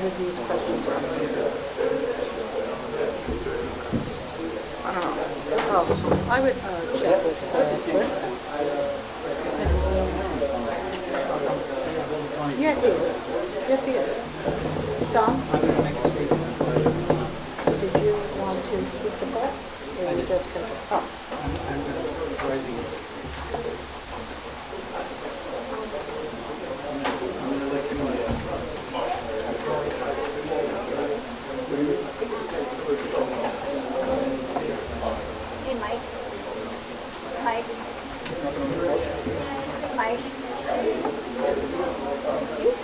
did these questions answer? I don't know. Oh, I would check with Cliff. Yes, he is. Yes, he is. Tom? Did you want to speak to Cliff? Or you just going to, oh. Hey, Mike. Mike. Mike.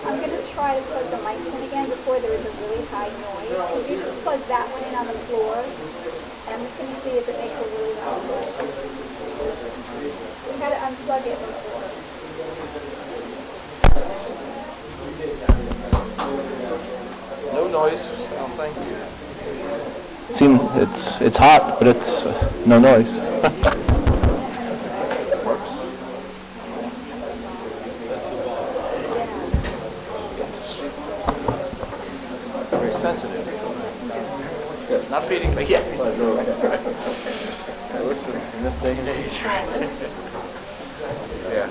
I'm going to try to plug the mics in again before there is a really high noise. Could you just plug that one in on the floor? And I'm just going to see if it makes a really loud noise. You got to unplug it before. No noise. No, thank you. It's hot, but it's no noise. It's very sensitive. Not feeding me yet. Hey, listen, in this day and age, yeah.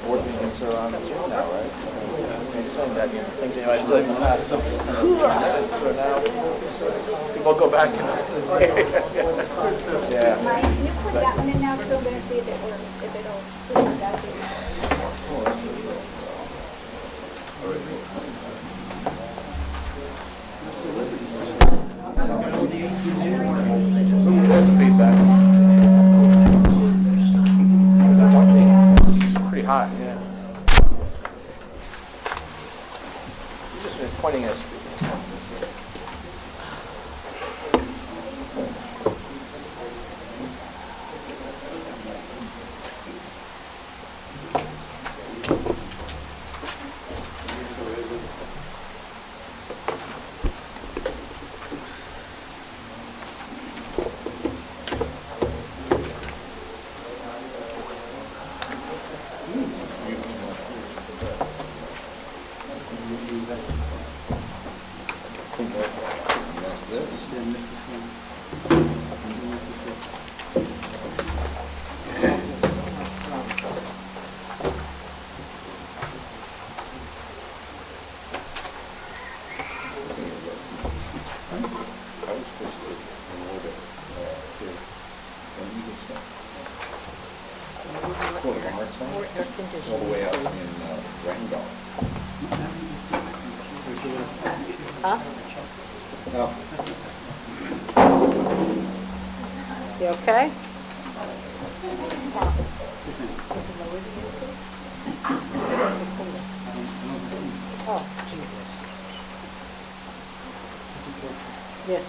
Board meetings are on Zoom now, right? Saying that, things you might say in the past. So now, people go back and. Yeah. Mike, can you plug that one in now too? I'm going to see if it works, if it'll. There's the feedback. It's pretty hot, yeah. You've just been pointing us. All the way up in Randolph. Huh? No. You okay? Oh, yes.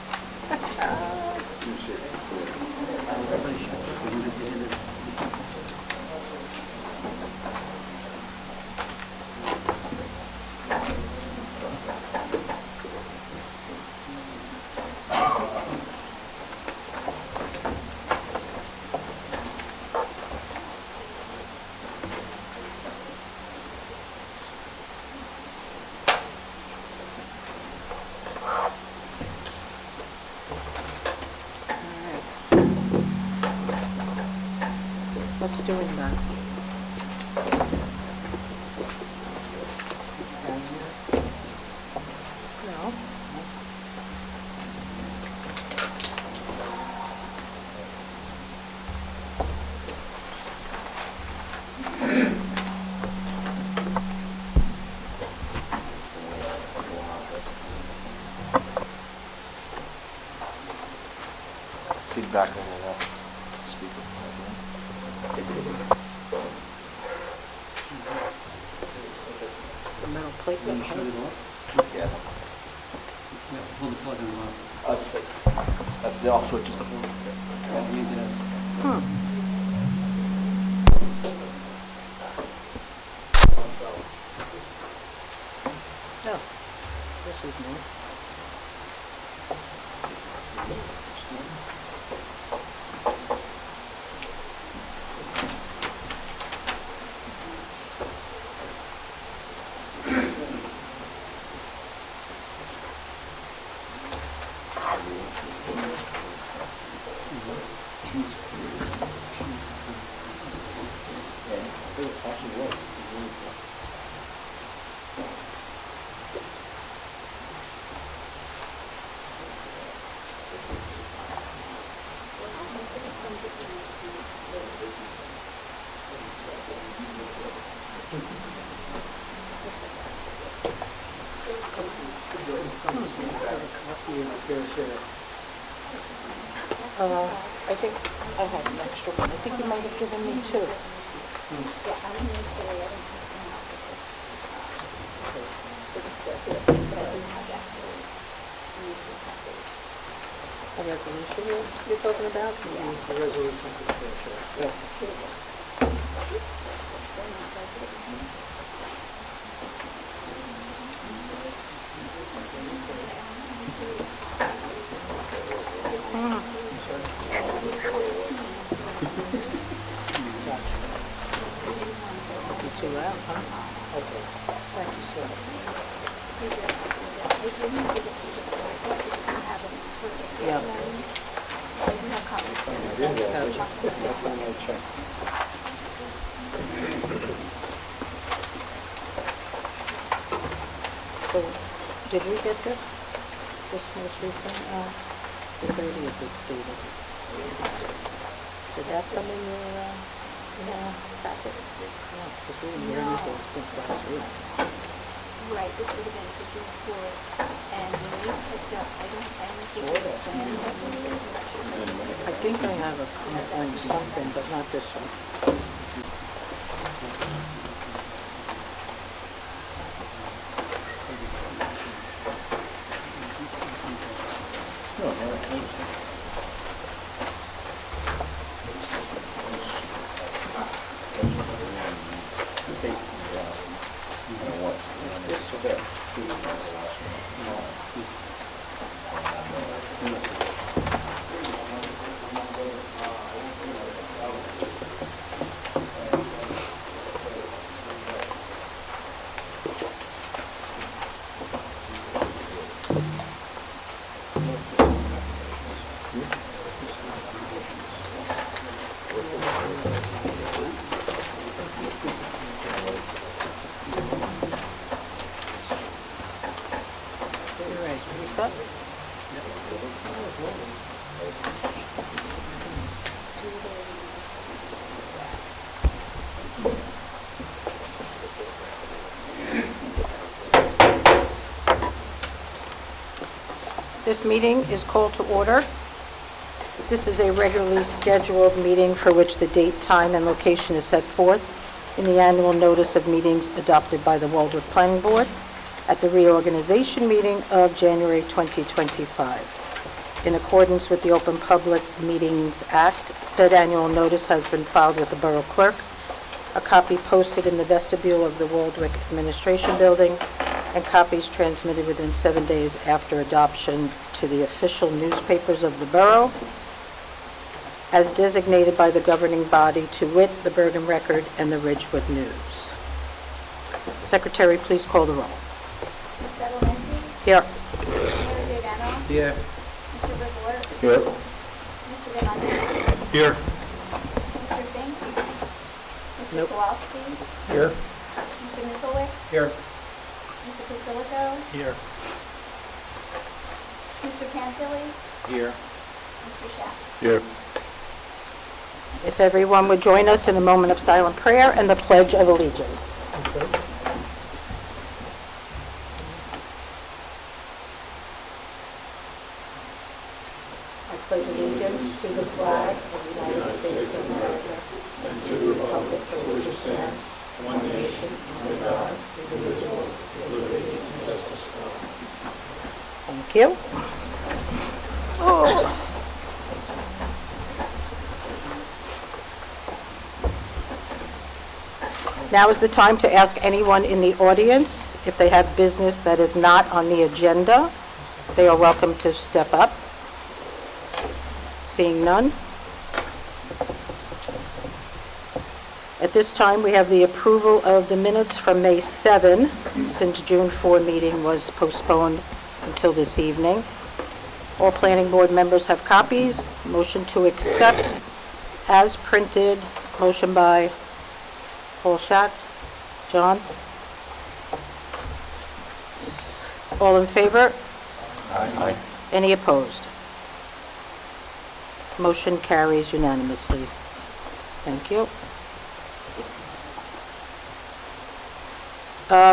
What's doing that? No. Feedback on the speaker. The metal plate. Yeah. Pull the plug in the lock. That's the off switch, just the one. Oh, this is new. I think I have an extra one. I think you might have given me two. Yeah, I don't need three, I didn't print them out because, it's still here, but I do have that three. I need to have these. A resolution you're talking about? Yeah. The resolution for the chair. Yeah. Here it is. They're not resolutions. You two out, huh? Okay. Thank you, sir. I didn't give this to you before, I thought you didn't have them perfect. Yeah. I do have copies there. Last time I checked. So, did we get this? This most recent, the 30th it's dated. Did that come in your packet? No, because we didn't hear anything since last week. Right, this would have been for June 4th, and when we picked up, I don't think it's Jan, I think I have a complaint, something, but not this one. You're right, you set? This meeting is called to order. This is a regularly scheduled meeting for which the date, time, and location is set forth in the annual notice of meetings adopted by the Waldwick Planning Board at the reorganization meeting of January 2025. In accordance with the Open Public Meetings Act, said annual notice has been filed with the Borough Clerk, a copy posted in the vestibule of the Waldwick Administration Building, and copies transmitted within 7 days after adoption to the official newspapers of the borough, as designated by the governing body, to wit, the Bergen Record and the Ridgewood News. Secretary, please call the roll. Ms. Bedelinti? Here. Mr. Giordano? Yeah. Mr. Bevore? Here. Mr. Demundo? Here. Mr. Fink? Mr. Nope. Kowalski? Here. Mr. Misselwick? Here. Mr. Basilico? Here. Mr. Pantili? Here. Mr. Shack? Here. If everyone would join us in a moment of silent prayer and the Pledge of Allegiance. I pledge allegiance to the flag of the United States of America and to the republic for which it stands, one nation, under God, indivisible, with liberty and justice for all. Thank you. Oh. Now is the time to ask anyone in the audience if they have business that is not on the agenda. They are welcome to step up. Seeing none. At this time, we have the approval of the minutes from May 7, since June 4 meeting was postponed until this evening. All planning board members have copies. Motion to accept as printed. Motion by Paul Schatz. John? All in favor? Aye. Any opposed? Motion carries unanimously. Thank you.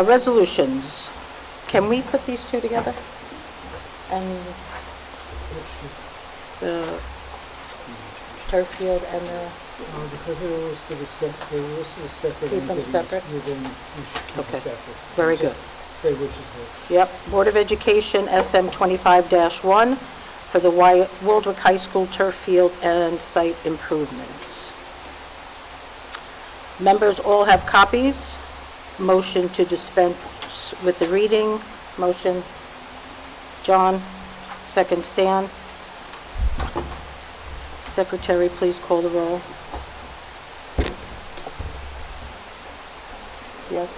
Resolutions. Can we put these two together? And the turf field and the, Because they were listed as separate Keep them entities, separate? we should keep Okay. them separate. Very Just good. say which is which. yep, Board of Education SM 25-1 for the Waldwick High School turf field and site improvements. Members all have copies. Motion to dispense with the reading. Motion, John. Second, Stan. Secretary, please call the roll. Yes?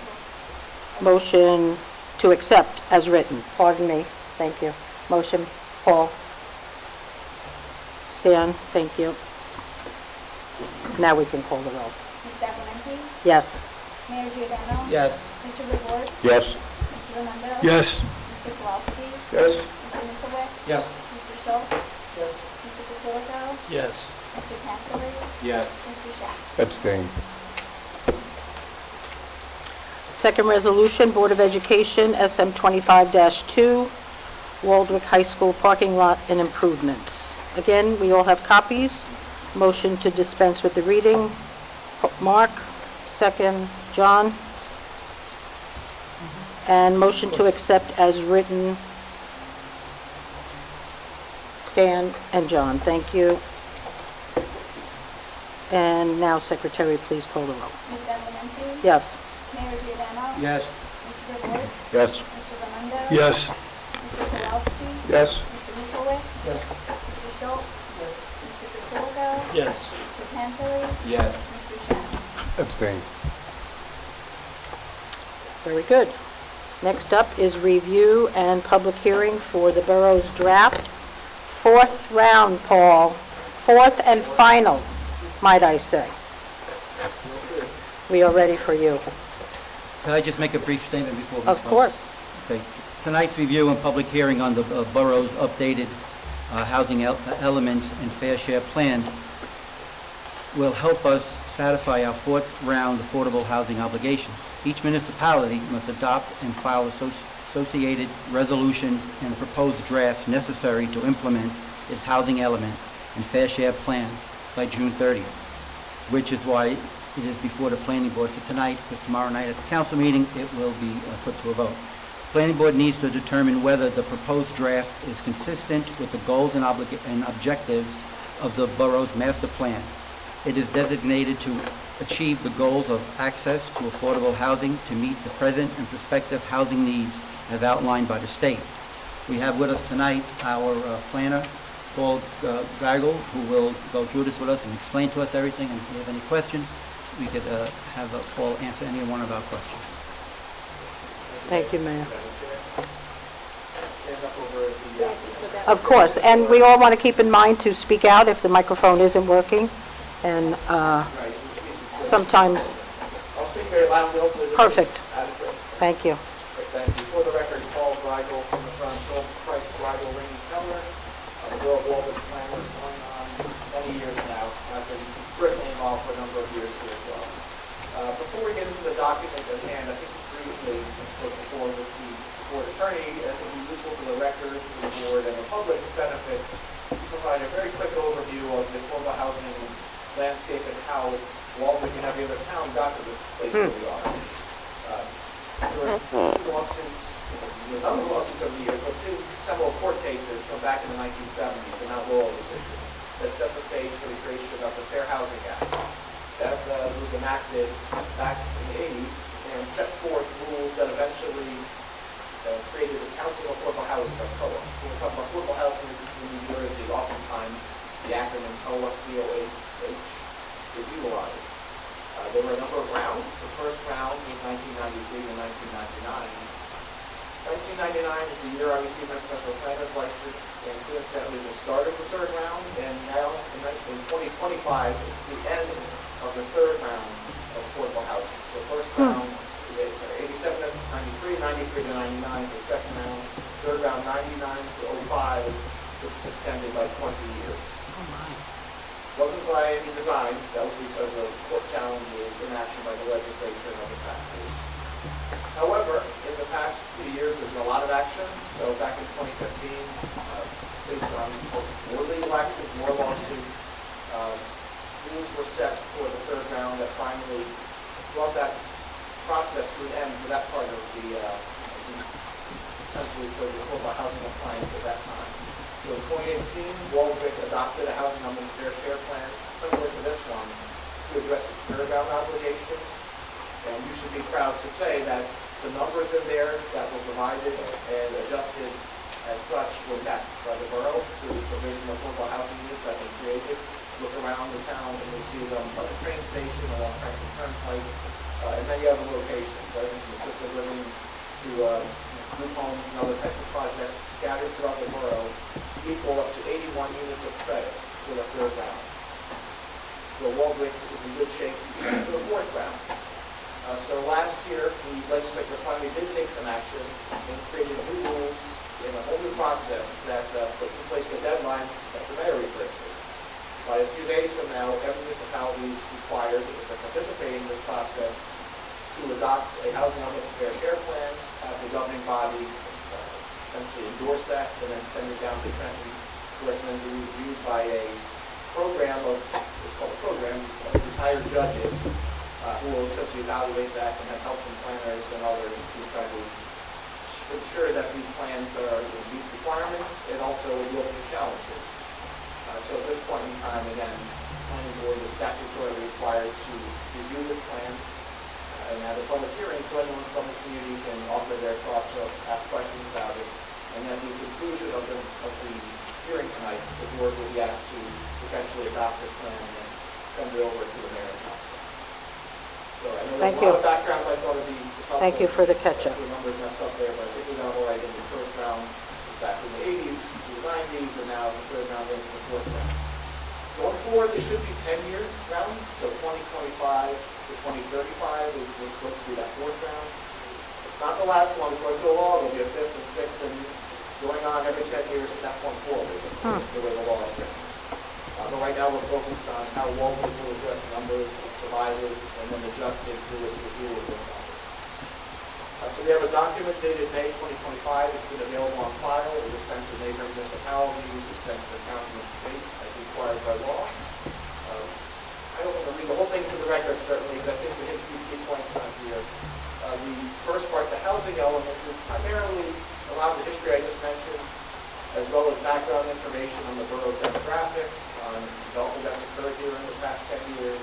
Motion to accept as written. Pardon me. Thank you. Motion, Paul. Stan, thank you. Now we can call the roll. Ms. Beverly? Yes. Mayor Giordano? Yes. Mr. Woodward? Yes. Mr. Raimondo? Yes. Mr. Kowalski? Yes. Mr. Misselwick? Yes. Mr. Schultz? Mr. Basilico? Yes. Mr. Casterly? Yes. Mr. Schaff? Abstain. Second resolution, Board of Education, SM 25-2, Waldwick High School parking lot and improvements. Again, we all have copies. Motion to dispense with the reading. Mark, second, John. And motion to accept as written. Stan and John, thank you. And now, Secretary, please call the roll. Ms. Beverly? Yes. Mayor Giordano? Yes. Mr. Woodward? Yes. Mr. Raimondo? Yes. Mr. Kowalski? Yes. Mr. Misselwick? Yes. Mr. Schultz? Mr. Basilico? Yes. Mr. Casterly? Yes. Mr. Schaff? Abstain. Very good. Next up is review and public hearing for the borough's draft. Fourth round, Paul. Fourth and final, might I say. We are ready for you. Can I just make a brief statement before we start? Of course. Okay. Tonight's review and public hearing on the borough's updated housing elements and fair share plan will help us satisfy our fourth round affordable housing obligations. Each municipality must adopt and file associated resolutions and proposed drafts necessary to implement its housing element and fair share plan by June 30th, which is why it is before the planning board for tonight, because tomorrow night at the council meeting, it will be put to a vote. Planning board needs to determine whether the proposed draft is consistent with the goals and objectives of the borough's master plan. It is designated to achieve the goals of access to affordable housing to meet the present and prospective housing needs as outlined by the state. We have with us tonight our planner, Paul Geigel, who will go through this with us and explain to us everything, and if we have any questions, we could have Paul answer any one of our questions. Thank you, Mayor. Of course, and we all want to keep in mind to speak out if the microphone isn't working, and sometimes, I'll speak very loudly, hopefully. this is perfect. adequate. Thank you. Thank you. For the record, Paul Greigel from the firm Phillips Price Greigel Ring and Keller. The Borough of Waldwick planner going on many years now. I've been personally involved for a number of years here as well. Before we get into the document at hand, I think just briefly, put before with the board attorney, as it would be useful for the record, for the board, and the public's benefit, to provide a very quick overview of the affordable housing landscape and how Waldwick and every other town got to this place where we are. There were two lawsuits, a number of lawsuits over the years, but several court cases from back in the 1970s, and now law decisions, that set the stage for the creation of the Fair Housing Act. That was enacted back in the 80s and set forth rules that eventually created the Council of Affordable Housing, or COA. So when we talk about affordable housing in New Jersey, oftentimes the acronym OSCOH, is utilized. There were a number of rounds. The first round was 1993 to 1999. 1999 is the year I received my professional planner's license, and coincidentally the start of the third round, and now in 2025, it's the end of the third round of affordable housing. So the first round, 87 to 93, 93 to 99 for the second round, third round 99 to 05, which is extended by 20 years. Oh, my. Wasn't by any design, that was because of court challenges, inaction by the legislature and other factors. However, in the past few years, there's been a lot of action. So back in 2015, based on more legal actions, more lawsuits, rules were set for the third round that finally brought that process to an end for that part of the, essentially for the affordable housing appliance at that time. So in 2018, Waldwick adopted a housing element fair share plan similar to this one to address the spirit bound obligation. And you should be proud to say that the numbers in there that were provided and adjusted as such were met by the borough through the provision of affordable housing units that have been created. Look around the town and you'll see them at the train station, along Franklin Turnpike, and many other locations, everything from assisted living to group homes and other types of projects scattered throughout the borough, equal up to 81 units of credit for the third round. So Waldwick is in good shape for the fourth round. So last year, the legislature finally did take some action and created new rules in a whole new process that put in place the deadline that the mayor referred to. By a few days from now, every municipality is required, if they're participating in this process, to adopt a housing element fair share plan, have the governing body essentially endorse that, and then send it down to Trenton for it to be reviewed by a program of, it's called a program, of retired judges who will essentially evaluate that and have help from planners and others to try to ensure that these plans are meet requirements and also will be challenges. So at this point in time, again, the planning board is statutorily required to review this plan and have a public hearing so anyone from the community can offer their thoughts or ask questions about it. And at the conclusion of the hearing tonight, the board will be asked to potentially adopt this plan and send it over to the mayor and council. So I know Thank there's a lot you. of background, but I thought it'd be helpful. Thank you for the catch-up. The numbers messed up there, but I think we got all right in the first round, back in the 80s, to the 90s, and now the third round into the fourth round. Going forward, there should be 10-year rounds, so 2025 to 2035 is what's supposed to be that fourth round. It's not the last one, according to the law, there'll be a fifth and sixth, and going on every 10 years from that point forward, the way the law is written. But right now, we're focused on how Waldwick will address numbers as provided and then adjusted through its review of those numbers. So we have a document dated May 2025. It's been available on file. It was sent to neighboring municipalities. It was sent to the county and state as required by law. I don't want to read the whole thing to the record, certainly, but I think we hit a few key points on here. The first part, the housing element, is primarily a lot of the history I just mentioned, as well as background information on the borough's demographics, on development that's occurred here in the past 10 years,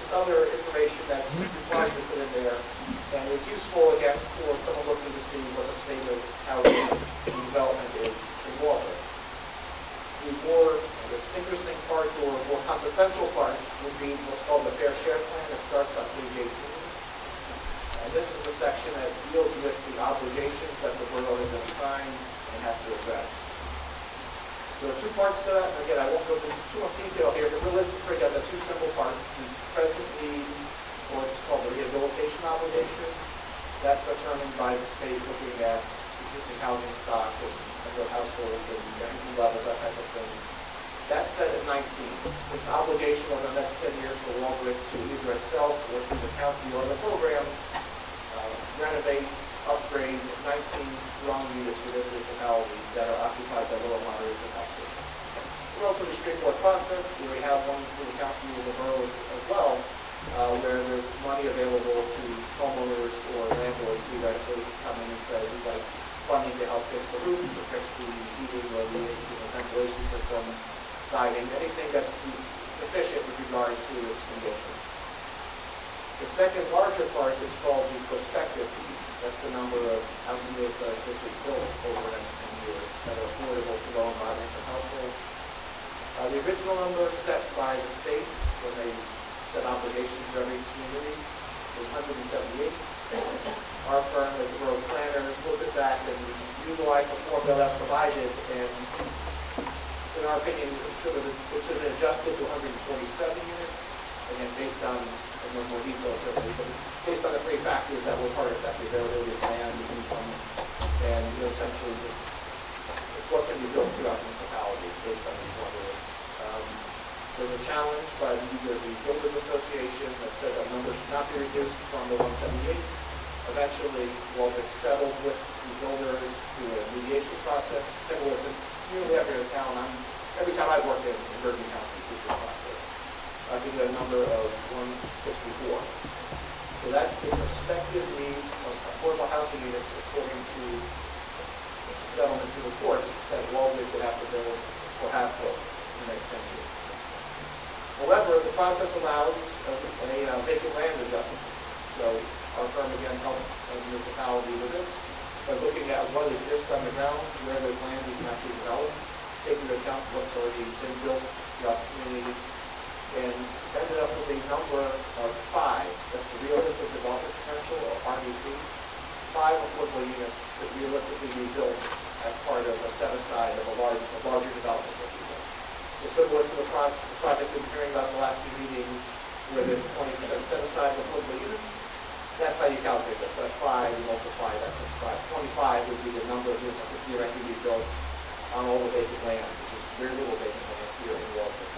just other information that's required to put in there, and is useful, again, for someone looking to see what the state of housing and development is in Waldwick. The more interesting part, or more consequential part, would be what's called the fair share plan that starts on page 18. And this is the section that deals with the obligations that the borough has been assigned and has to address. There are two parts to that, and again, I won't go into too much detail here, but really let's break out the two simple parts. The present need, or it's called the rehabilitation obligation, that's determined by the state looking at existing housing stock and number of households and income levels, that type of thing. That's set at 19. With an obligation over the next 10 years for Waldwick to either itself or through the county or other programs renovate, upgrade 19 dwelling units within the municipality that are occupied by low and moderate income households. Relatively straightforward process. We already have one for the county or the borough as well, where there's money available to homeowners or landlords who directly come in and say, we'd like funding to help fix the roof, or fix the heating or the ventilation systems, siding, anything that's efficient with regard to its condition. The second larger part is called the prospective need. That's the number of housing units that are supposed to be built over the next 10 years that are affordable to low and moderate income households. The original number set by the state when they set obligations for every community was 178. Our firm, as the borough's planners, looked at that and utilized the formula that's provided, and in our opinion, it should have been adjusted to 147 units, again, based on, and no more details certainly, but based on the three factors that were part of that, the availability of land, the income, and, essentially, what can be built throughout the municipality based on these formulas. There's a challenge by the New Jersey Builders Association that said that number should not be reduced from the 178. Eventually, Walvick settled with the builders through a mediation process, similar to nearly every other town. Every time I've worked in Bergen County through this process, to get a number of 164. So that's the prospective need of affordable housing units according to the settlement through the courts that Walvick would have to build or have built in the next 10 years. However, the process allows a vacant land adjustment. So our firm again helped the municipality with this by looking at what exists on the ground, where there's land we can actually develop, taking into account what's already been built throughout the community, and ended up with a number of 5. That's the realistic development potential, or RDP. 5 affordable units could realistically be built as part of a set-aside of a larger development system. So similar to the project we've been hearing about in the last few meetings, where there's 20% set aside of affordable units, that's how you calculate that. So that's 5, you multiply that with 5. 25 would be the number of units that could theoretically be built on all the vacant land, which is very little vacant land here in Walvick.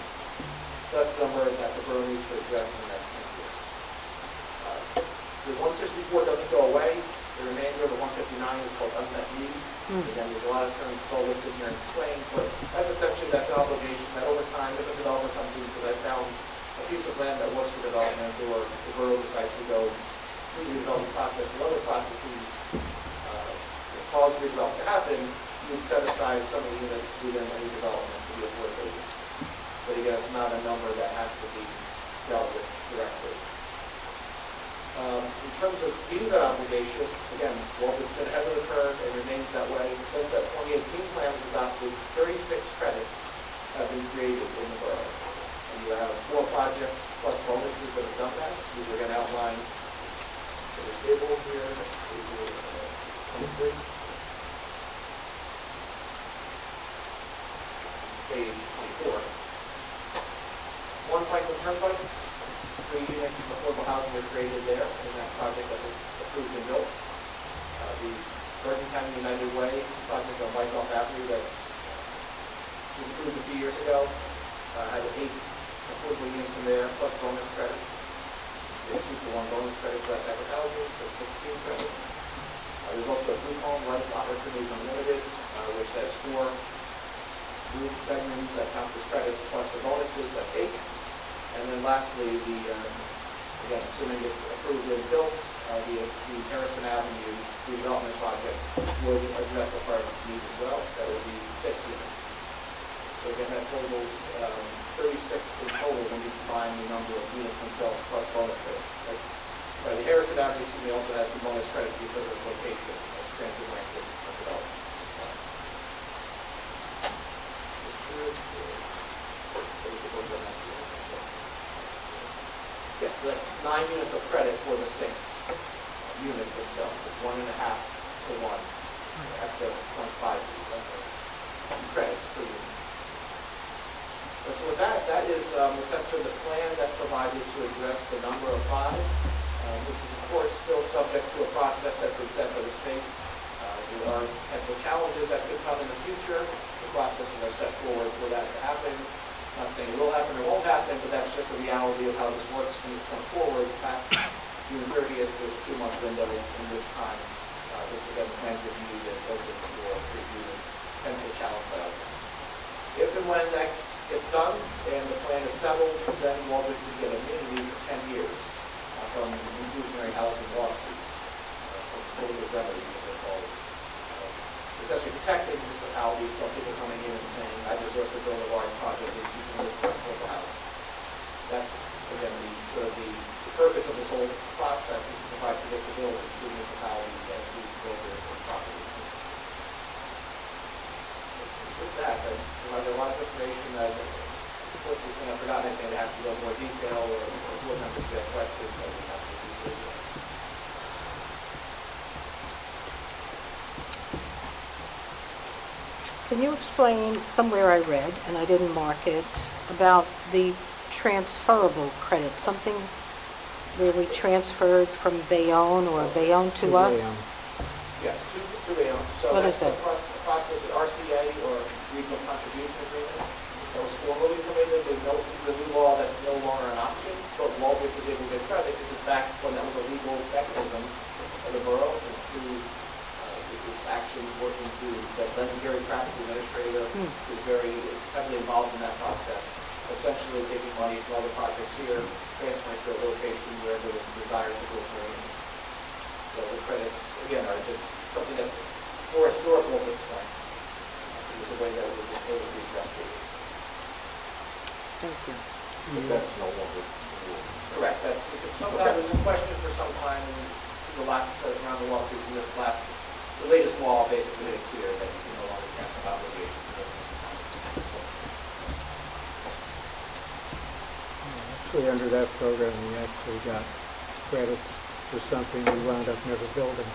So that's the number that the borough needs to address in the next 10 years. The 164 doesn't go away. The remainder of the 159 is called unmet need. Again, there's a lot of terms all listed here and explained, but that's essentially that's an obligation that over time, if a developer comes in and says, I found a piece of land that works for development, or the borough decides to go through the development process or other processes cause redevelopment to happen, you would set aside some of the units within any development to be affordable. But again, it's not a number that has to be dealt with directly. In terms of meeting that obligation, again, Walvick's been ahead of the curve and remains that way. Since that 2018 plan was adopted, 36 credits have been created in the borough. And you have 4 projects plus bonuses that have done that. These are going to outline the table here, table 23. Page 24. One Franklin Turnpike. 3 units of affordable housing were created there in that project that was approved and built. The Bergen County United Way project on Wyckoff Avenue that was approved a few years ago had 8 affordable units in there, plus bonus credits. There's 2-for-1 bonus credits for that type of housing, so 16 credits. There's also a group home, Life Opportunities Unlimited, which has 4 group bedrooms that count as credits, plus the bonuses, that's 8. And then lastly, again, assuming it's approved and built, the Harrison Avenue redevelopment project would address a part of this need as well. That would be 6 units. So again, that totals 36 in total when you combine the number of units themselves plus bonus credits. The Harrison Avenue, also has some bonus credits because of its location as transit-oriented development. Yeah, so that's 9 units of credit for the 6 units themselves. It's 1.5 to 1. That's the 0.5 credits per unit. So with that is essentially the plan that's provided to address the number of 5. This is, of course, still subject to a process that's been set by the state. There are potential challenges that could come in the future. The processes are set forward for that to happen. Not saying it will happen or won't happen, but that's just the reality of how this works when it's come forward. Past June 30th, there's a 2-month window in which time this again, the plan's reviewed and it's open for preview and potential challenge items. If and when that gets done and the plan is settled, then Walvick can get immunity for 10 years from inclusionary housing lawsuits, from prohibitive remedies, as they're called. Essentially protecting municipalities from people coming in and saying, I deserve to build a large project and you can live in affordable housing. That's, again, the purpose of this whole process is to provide predictability to municipalities and to builders and properties. With that, I provided a lot of information that Unfortunately, I forgot anything, I have to go into more detail, or board members get questions, so we have to do this. Can you explain, somewhere I read, and I didn't mark it, about the transferable credit, something where we transferred from Bayonne or Bayonne to us? Yes, to Bayonne. So What is that's that? the process of RCA, or Regional Contribution Agreement, that was formally permitted. The new law, that's no longer an option, but Walbridge was able to get credit because back when that was a legal mechanism of the borough to its action working through, that Gary Kratz, the administrator, was very heavily involved in that process, essentially taking money from other projects here, transferring to a location where there was a desire to go for maintenance. So the credits, again, are just something that's more historical at this point. It was a way that was able to be addressed. Thank you. But that's no longer the rule. Correct, that's, sometimes it was in question for some time, in the last, around the lawsuits, and the latest law basically made it clear that you can no longer transfer obligations to the municipality. Actually, under that program, we actually got credits for something we wound up never building,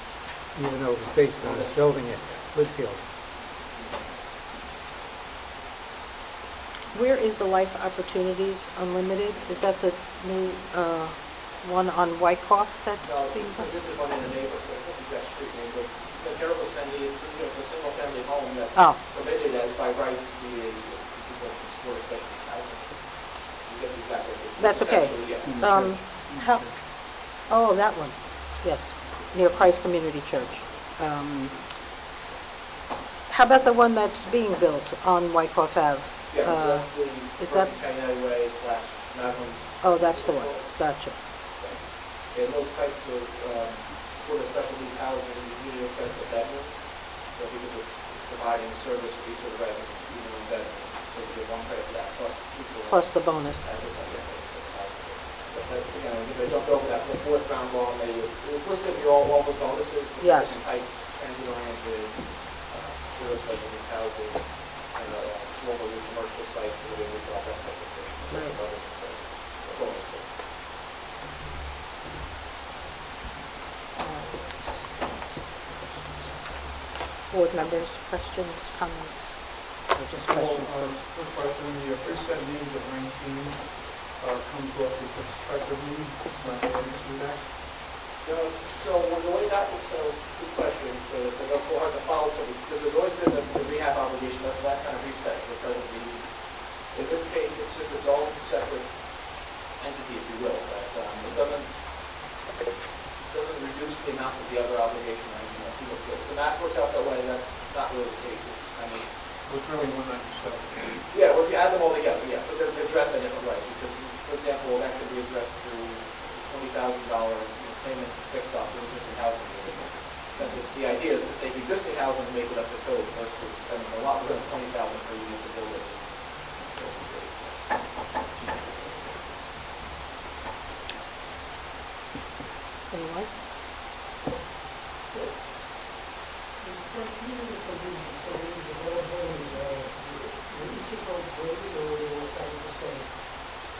even though it was based on us building it, Lidfield. Where is the Life Opportunities Unlimited? Is that the new one on Wyckoff that's No, being done? this is one in the neighborhood, I think it's that street name, but the general assembly, it's, it's a single-family home that's Oh. permitted as by right to be people to support especially housing. You get the exact. That's okay. Essentially, yeah. How, oh, that one, yes, near Christ Community Church. How about the one that's being built on Wyckoff Ave? Yeah, so that's the is that- County Way / Madison. Oh, that's the one, gotcha. And those types of supportive special needs housing, you need to affect the bedroom, so because it's providing service for each of the residents, even in bedroom. So you get one credit for that, plus people. Plus the bonus. But, they jumped over that, the fourth round law, it was listed in all those bonuses. with Yes. Different types, transit-oriented, supportive special needs housing, and locally commercial sites, and we all that type of thing. Right. Bonus. Board members, questions, comments? Or just questions? Quick question, the preset names of 19 comes off retrospectively, it's not added to that. So the way that was, good question, so it's so hard to follow, so because there's always been the rehab obligation, that kind of resets the present need. In this case, it's just its own separate entity, if you will, that it doesn't reduce the amount of the other obligation or anything else. If the math works out that way, that's not really the case, it's kind of. It's really 197. Yeah, well, if you add them all together, yeah, but they're addressed in a different way, because, for example, that could be addressed through $20,000 payment to fix up the existing housing unit. Since it's the idea is to take existing housing and make it up to code versus spending a lot more than $20,000 per unit to build it. Anyone?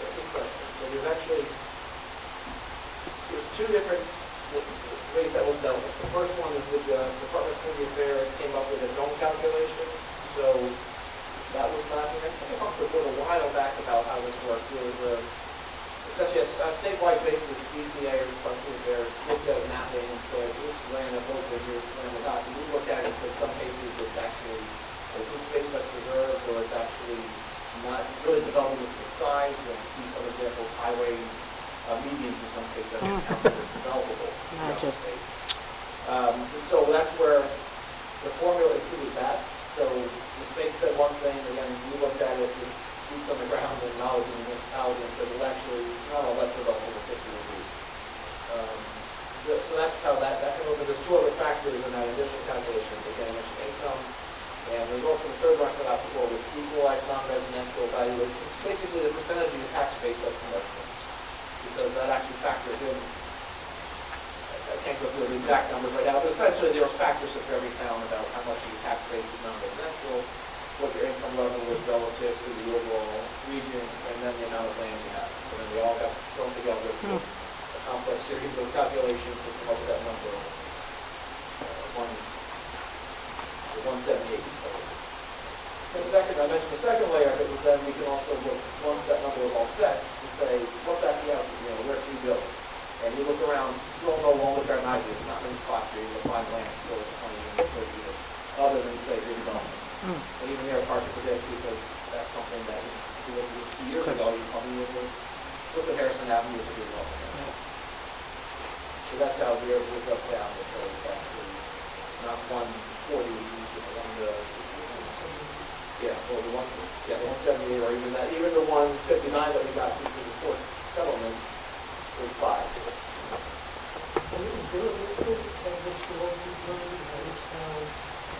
Good question. So there's two different ways that was dealt with. The first one is the Department of Community Affairs came up with its own calculations. So that was not, I came up with a little while back about how this worked. There was essentially a statewide basis, DCA or Department of Community Affairs looked at mapping and said, this ran a vote that here's ran the document. We looked at it and said some cases it's actually open space that's preserved, or it's actually not really developing with the size. And to use some examples, highway medians in some cases are counted as developable. Gotcha. So that's where the formula included that. So the state said one thing, again, we looked at it with boots on the ground and knowledge of the municipality and said, well, actually, not all that's developable will take reduced. So that's how that came over. There's two other factors in that initial calculation. Again, I mentioned income, and there's also the third one I put out before with equalized non-residential valuation. Basically, the percentage of your tax base of commercial, because that actually factors in. I can't go through the exact numbers right now, but essentially there are factors for every town about how much your tax base is non-residential, what your income level is relative to the overall region, 178 East Elliott. The second, I mentioned the second layer of it was then we can also look, once that number was all set, to say, what's at the out, where can we build? And you look around, you don't know longer than I do, there's not many spots where you can find land for 20 units, 30 units, other than say redevelopment. And even there, it's hard to predict because that's something that, if you look at this 2 years ago, you probably would have looked at Harrison Avenue as a redevelopment area. So that's how we're able to adjust down the code back to not 140, we used it, or the 178, or even that, even the 159 that we got to the court settlement was 5. Is there a list of historical plans that is now,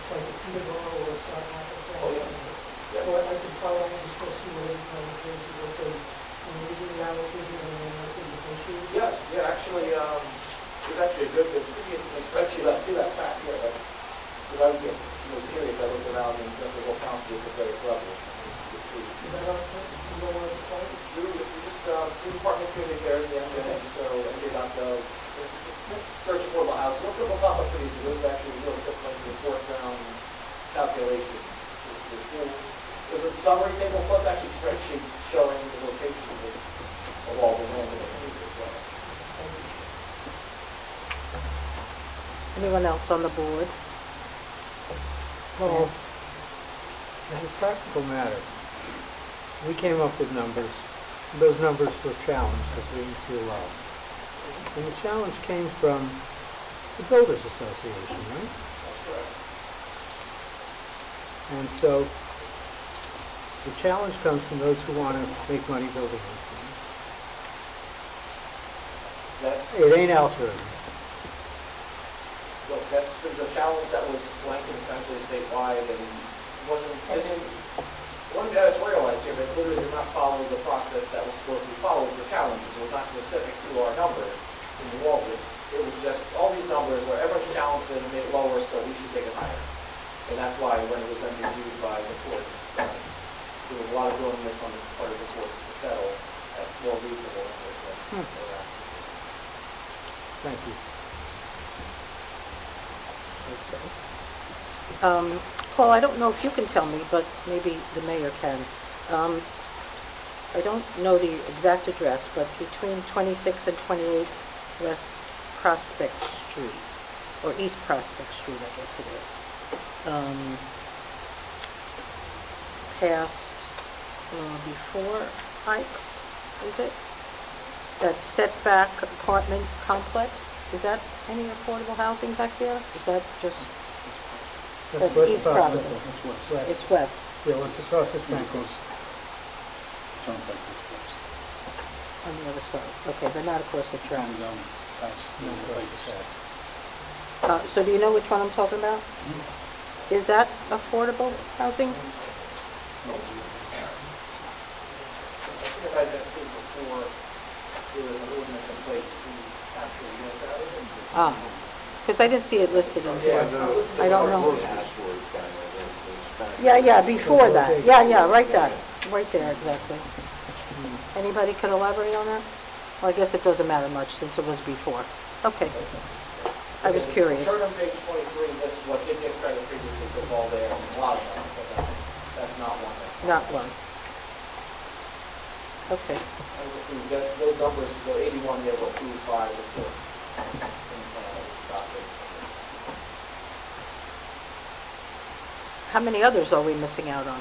like a Peterborough or Southampton? Oh, yeah. So I can follow and still see what every town is, what they, originally allocated and then what they negotiated? Yes, yeah, actually, it's actually a good, pretty interesting spreadsheet, I see that fact here, but, because I was curious, I looked around in terms of what county at the various levels. Is that on, you know what it's like? You just, through Department of Community Affairs, the MJ, so MJ.gov, just search affordable housing, look at the pop-up for these, those are actually really quick, like the fourth round calculations. There's a summary table, plus actually spreadsheets showing the locations of all the land in the community as well. Anyone else on the board? Well, as a practical matter, we came up with numbers. Those numbers were challenged as being too low. And the challenge came from the Builders Association, right? That's correct. And so the challenge comes from those who want to make money building these things. That's, It ain't altruism. look, there's a challenge that was blanket essentially statewide and they didn't editorialize here, but literally did not follow the process that was supposed to be followed for challenges. It was not specific to our numbers in New Albany. It was just, all these numbers where everyone's challenged it and made it lower, so we should take it higher. And that's why when it was then reviewed by the courts, there was a lot of willingness on the part of the courts to settle at more reasonable numbers than they were asking. Thank you. Makes sense. Paul, I don't know if you can tell me, but maybe the mayor can. I don't know the exact address, but between 26 and 28 West Prospect Street, or East Prospect Street, I guess it is. Past, before Hikes, is it? That setback apartment complex, is that any affordable housing back there? Is that just, that's West East Prospect. Prospect? West. It's west. Yeah, once across the bank. On the other side. Okay, they're not across the tracks. So do you know which one I'm talking about? Is that affordable housing? I think I had been before there was an ordinance in place to actually units out of it. Because I didn't see it listed in here. I don't know. Grocery store down there, Yeah, before that. Yeah, right there, exactly. Anybody can elaborate on that? Well, I guess it doesn't matter much since it was before. Okay. I was curious. The chart on page 23 lists what did get credit previously, so it's all there, and a lot of them, but that's not one. Not one. Okay. That was approved. Those numbers, the 81 there were approved by the court. How many others are we missing out on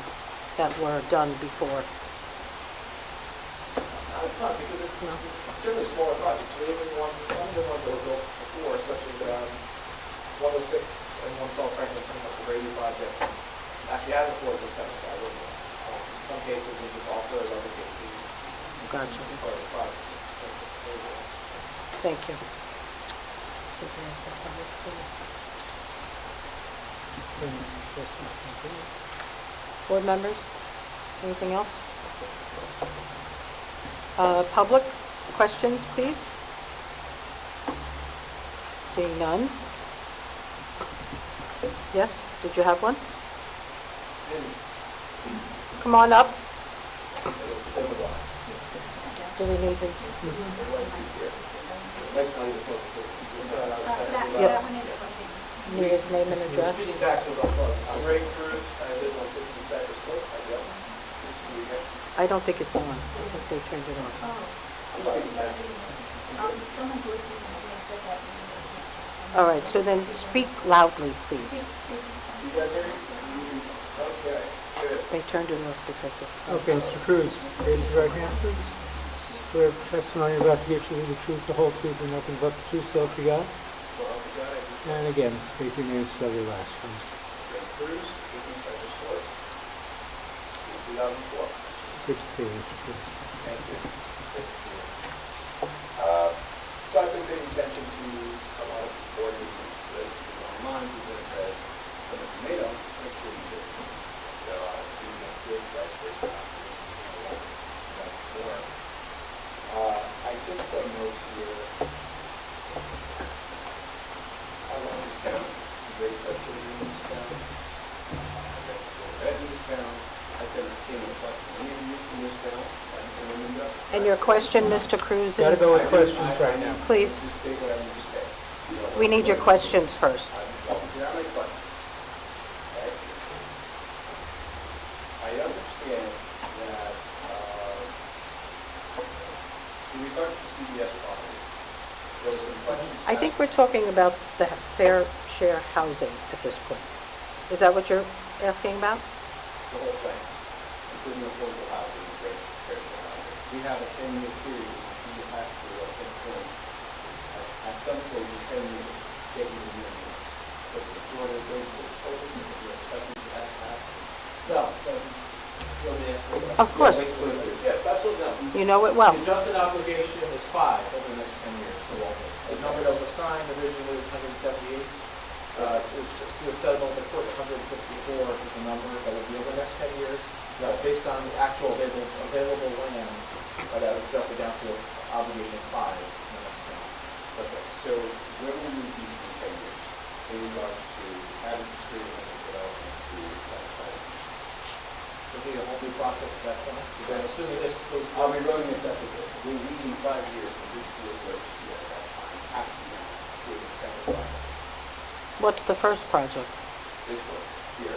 that were done before? It's not, because it's generally smaller projects, so even some of the ones that were built before, such as 106 and 112 Franklin, coming up to Brady project, actually has affordable set aside. In some cases, it's just offered, in other cases, Gotcha. part of the project. Thank you. Board members, anything else? Public, questions, please? Seeing none? Yes, did you have one? Come on up. Do we need his? Next time, you're supposed to- Yeah. That one is. Need his name and address? Speaking back to the plug, I'm Ray Cruz, I live on 50 Cypress Slope, I go. See you again. I don't think it's on. I think they turned it on. I'm speaking back. Someone's listening, I'm gonna say that. All right, so then speak loudly, please. You guys hear me? Okay, good. They turned it off because of... Okay, Mr. Cruz, raise your right hand, please. Swear testimony you're about to give should be the truth, the whole truth, and nothing but the truth, so help you God. Well, we got it. And again, state your name, spell your last, please. Ray Cruz, 50 Cypress Slope. Since 2004. Good to see you, Mr. Cruz. Thank you. Good to see you. So I've been paying attention to a lot of these board meetings, those who are online, people that says, some of them may not, make sure you do. So we make this, that's first time. Before. I took some notes here. I want this down, raise that children in this town. I got the red in this town. I could have came with any of you from this town, and some of them. And your question, Mr. Cruz, Gotta is... go with questions right now. Please, Just state what I need to say. So, we need your questions first. Well, here are my questions. Okay? I understand that, in regards to CBS property, there were some questions. I think we're talking about the fair share housing at this point. Is that what you're asking about? The whole thing, including affordable housing and fair share housing. We have a 10-year period, and you have to, at some point in 10 years, get you the minimum. But the Florida 36 told us that you're expecting to have that. No, you'll be answering. Of course. Yes, absolutely, no. You know it well. The adjusted obligation is 5 over the next 10 years for Walter. The number that was assigned originally was 178. It was settled with the court, 164 is the number that will be over the next 10 years. Based on the actual available land, that was adjusted down to an obligation of 5 in the next 10 years. Okay, so where will we be in 10 years in regards to having to create a development to satisfy it? There'll be a whole new process at that point. Because assuming this goes, are we running a deficit? We're leading 5 years and this field works here at that time, after now, with the second project. What's the first project? This one, here.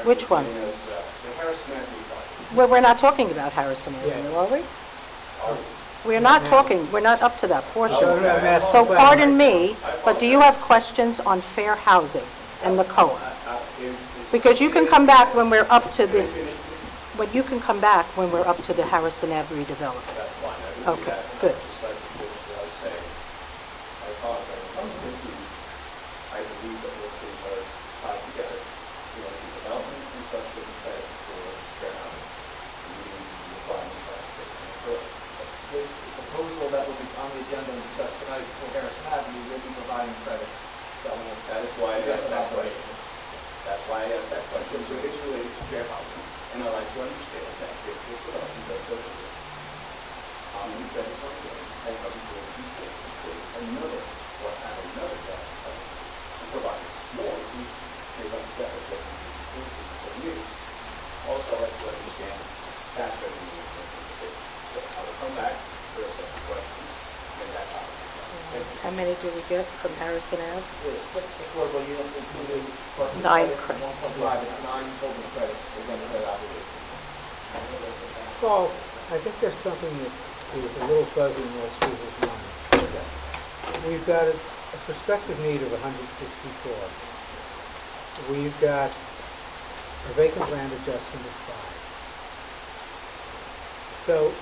Which one? The Harrison Avenue project. Well, we're not talking about Harrison Avenue, are we? Are we? We're not talking, we're not up to that portion. I'm asking So questions. pardon me, but do you have questions on fair housing and the COA? Because you can come back when we're up to the, but you can come back when we're up to the Harrison Avenue development. That's fine. I would do Okay, that. good. Just like what I was saying. I apologize. When it comes to these, I believe that we'll things are tied together. You know, the development and such with the credit for fair housing. Meeting the requirements by the state and authority. This proposal that will be on the agenda and discussed tonight for Harrison Avenue will be providing credits. That is why I asked that question. That's why I asked that question. So it's related to fair housing. And I'd like to understand that if this development does go through, how many credits are there, and how we will these cases create another, or have another debt to provide us more. We take up debt that we use for years. Also, I'd like to understand tax revenue. So I will come back for a second question, and that topic. Thank you. How many do we get from Harrison Ave? There's 6 affordable units including plus the 9 credits, credits. 1.5, it's 9 total credits against that obligation. Well, I think there's something that is a little fuzzy in most people's minds. We've got a prospective need of 164. We've got a vacant land adjustment of 5. So,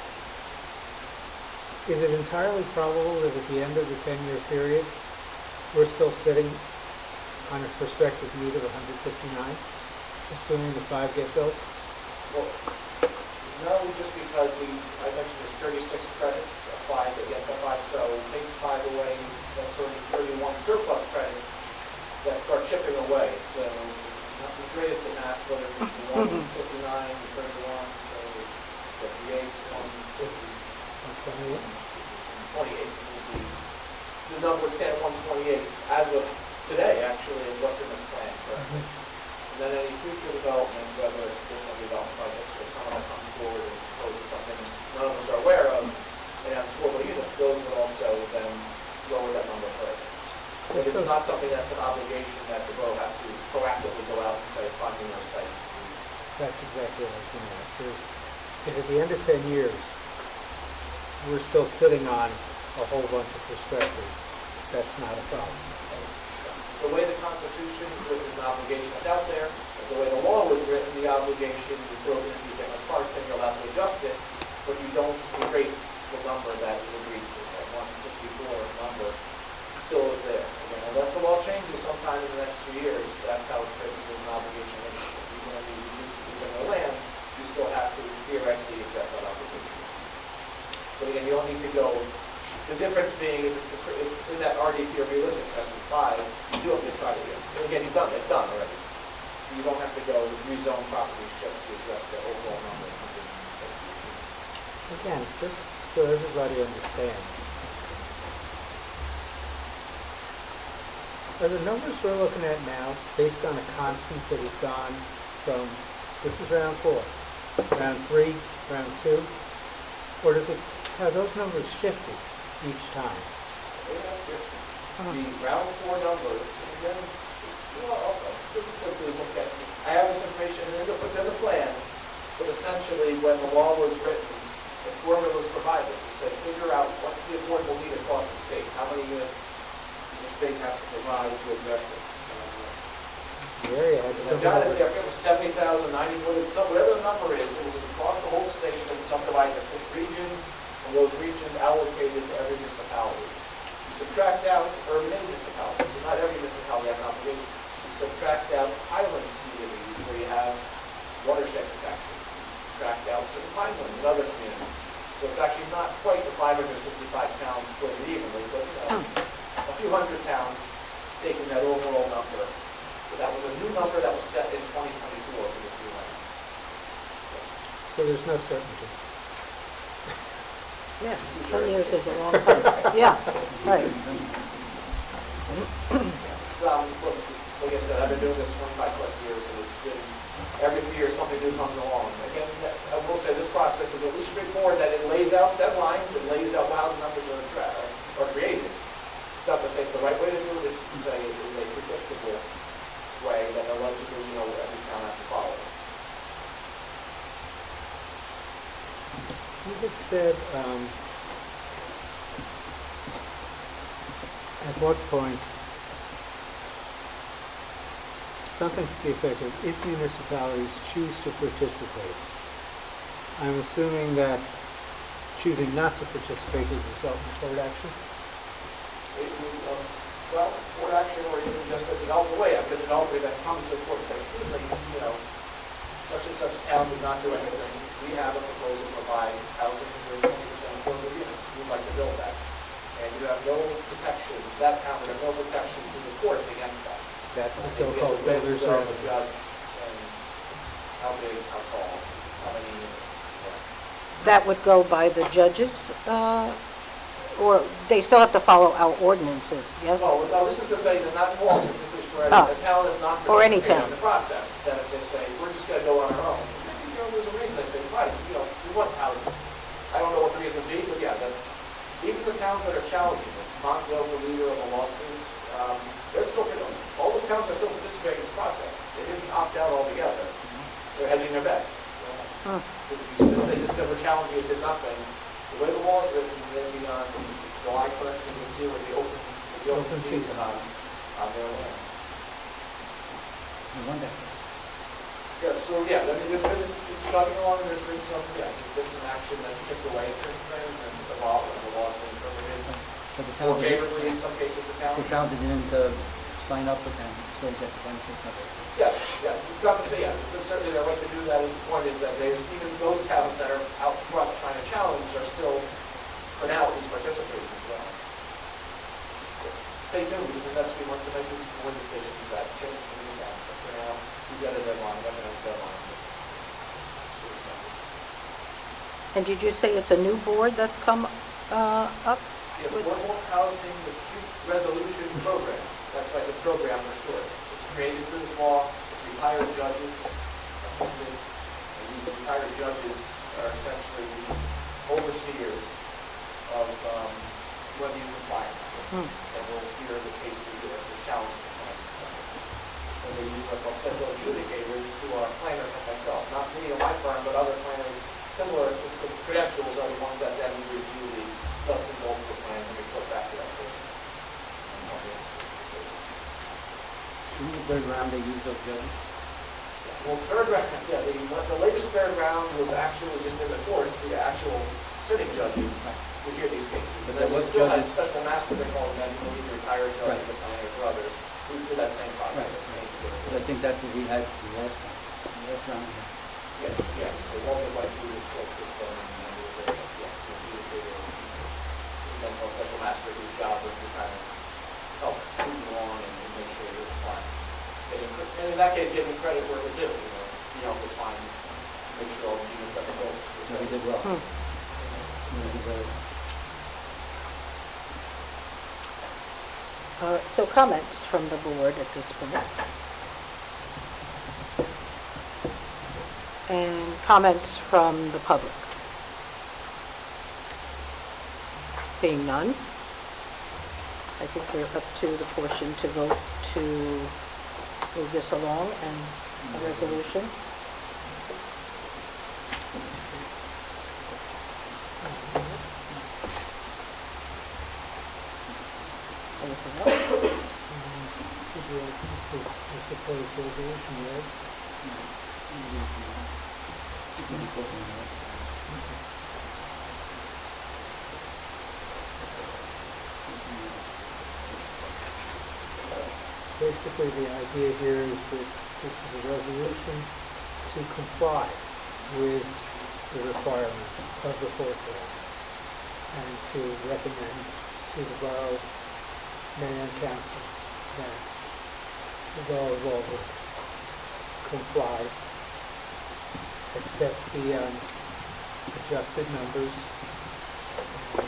is it entirely probable that at the end of the 10-year period, we're still sitting on a prospective need of 159, assuming the 5 get built? Well, no, just because I mentioned there's 36 credits applied against the 5, so take 5 away, that's already 31 surplus credits that start chipping away. So not the greatest of math, whether it's 159, 31, so 58, 150, 28 would be, the number would stand at 128 as of today, actually, and what's in this plan, correct? And then any future development, whether it's additional development projects or someone that comes forward and proposes something none of us are aware of, and has affordable units, those would also then lower that number further. But it's not something that's an obligation that the borough has to proactively go out and say, find me more sites. That's exactly what I was gonna ask. If at the end of 10 years, we're still sitting on a whole bunch of prospectors, that's not a problem. The way the Constitution is written is an obligation that's out there. The way the law was written, the obligation is broken into different parts, and you're allowed to adjust it, but you don't erase the number that you agreed to. That 164 number still is there. Again, unless the law changes sometime in the next few years, that's how it's written. There's an obligation. Even when you reduce the percent of the land, you still have to theoretically adjust that obligation. But again, you don't need to go. The difference being, if it's in that RDP or realistic test of 5, you do have to try to do it. And again, it's done already. You don't have to go rezone properties just to address the overall number. Again, just so everybody understands. Are the numbers we're looking at now based on a constant that has gone from, this is round 4, round 3, round 2? Or does it, have those numbers shifted each time? The round 4 numbers, and then, I'll quickly look at, I have this information, and it's in the plan, but essentially, when the law was written, the formula was provided to say, figure out what's the affordable need across the state, how many units does the state have to provide to address it. The area had And some I've got it there, it was 70,000, 90, whatever the number is, it was across the whole state, and subdivided into 6 regions, and those regions allocated to every municipality. You subtract out urban municipalities, so not every municipality has an obligation. You subtract out islands communities where you have watershed protection. You subtract out certain Pinelands and other communities. So it's actually not quite the 565 towns split evenly, but a few hundred towns taking that overall number. So that was a new number that was set in 2024 for this new land. So there's no certainty. Yes, 10 years is a long time. Yeah, right. Look, like I said, I've been doing this 25 plus years, and it's been, every few years something new comes along. Again, I will say this process is at least straightforward, that it lays out deadlines, it lays out how the numbers are created. It's not to say it's the right way to do it, it's to say it is a predictable way that allegedly, every town has to follow. You had said, at what point, something to the effect of, if municipalities choose to participate, I'm assuming that choosing not to participate would result in tort action? It would, court action, or even just a developer way, after the developer that comes to the court and says, excuse me, such and such town did not do anything. We have a proposal to provide housing for 20% affordable units. We'd like to build that. And you have no protections, that town would have no protections to the courts against that. That's the And you so-called get builder's the remedy. judge and how big, how tall, how many units. That would go by the judges, or they still have to follow our ordinances, yes? No, this is to say that not all, this is for Oh. a town that's not Or any participating town. in the process, that if they say, we're just gonna go on our own, there's a reason they say, right, we want housing. I don't know what the reason would be, but yeah, that's, even the towns that are challenging it, Montville's the leader of the lawsuit, they're still, all the towns are still participating in this process. They didn't opt out altogether. They're hedging their bets. Because if they just said we're challenging it, did nothing, the way the law is written, then beyond July 1st of this year would be open season on their land. No wonder. Yeah, so yeah, I mean, it's chugging along, there's been some action that's chipped away at certain things and evolved, and the law's been interpreted So the more town, favorably in some cases the town. the town that didn't sign up with them still get the benefits of it. Yeah, you've got to say, yeah, it's certainly their right to do that, and the point is that there's, even those towns that are out front trying to challenge are still, for now, at least participating as well. Stay tuned, because the next we want to make more decisions that change the new town, but for now, we've got a deadline, we've got a deadline. And did you say it's a new board that's come up? The Affordable Housing Dispute Resolution Program, that's why it's a program for short. It's created through this law, it's retired judges, appointed, and these retired judges are essentially the overseers of whether you comply. And we'll hear the case of the challenge. And they use what's called special adjudicators, who are planners like myself, not me or my firm, but other planners similar with credentials are the ones that then review the nuts and bolts of the plans and report back to that board. In the third round, they used those judges? Well, third round, yeah, the latest third round was actually just in the courts, the actual sitting judges would hear these cases. But Then there we was still had judges- special masters, they call them, who either retired judges, Right. the planners, or others, who did that same process. Right. that same But I think that's what we had the last time, the last round. Yeah, yeah, so Walter went through the court system, and then there was a, yes, the adjudicator, then called special master, whose job was to kind of help move you along and make sure you're fine. And in that case, give him credit where it was due, he helped us find, make sure all the units that were built. So he did well. He did very well. So comments from the board at this point. And comments from the public. Seeing none, I think we're up to the portion to vote to move this along and a resolution. Anything else? Should we have the proposed resolution read? Basically, the idea here is that this is a resolution to comply with the requirements of the fourth law and to recommend to the Borough Mayor and Council that the Borough of Walbrook comply, accept the adjusted numbers, and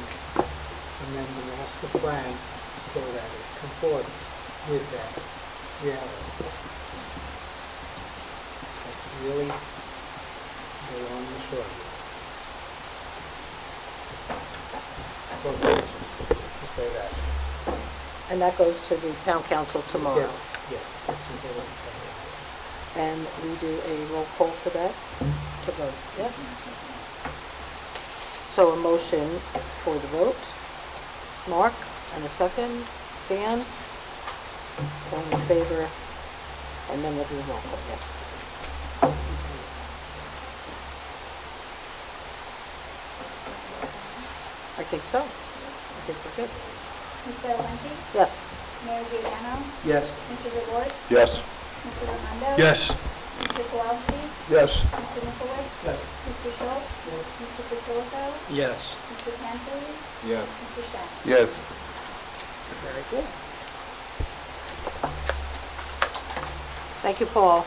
amend the master plan so that it comports with that reality. That's really the long and short of it. 12 pages to say that. And that goes to the town council tomorrow. Yes, yes, it's important. And we do a roll call for that to vote, yes? So a motion for the vote. Mark, and a second. Stan? All in favor? And then we'll do a roll call, yes. I think so. I think we're good. Mr. Valenti? Yes. Mayor Giuliano? Yes. Mr. DeWart? Yes. Mr. Raimondo? Yes. Mr. Kowalski? Yes. Mr. Missowitz? Yes. Mr. Schultz? Mr. Pasilko? Yes. Mr. Cantili? Yes. Mr. Shen? Yes. Very good. Thank you, Paul.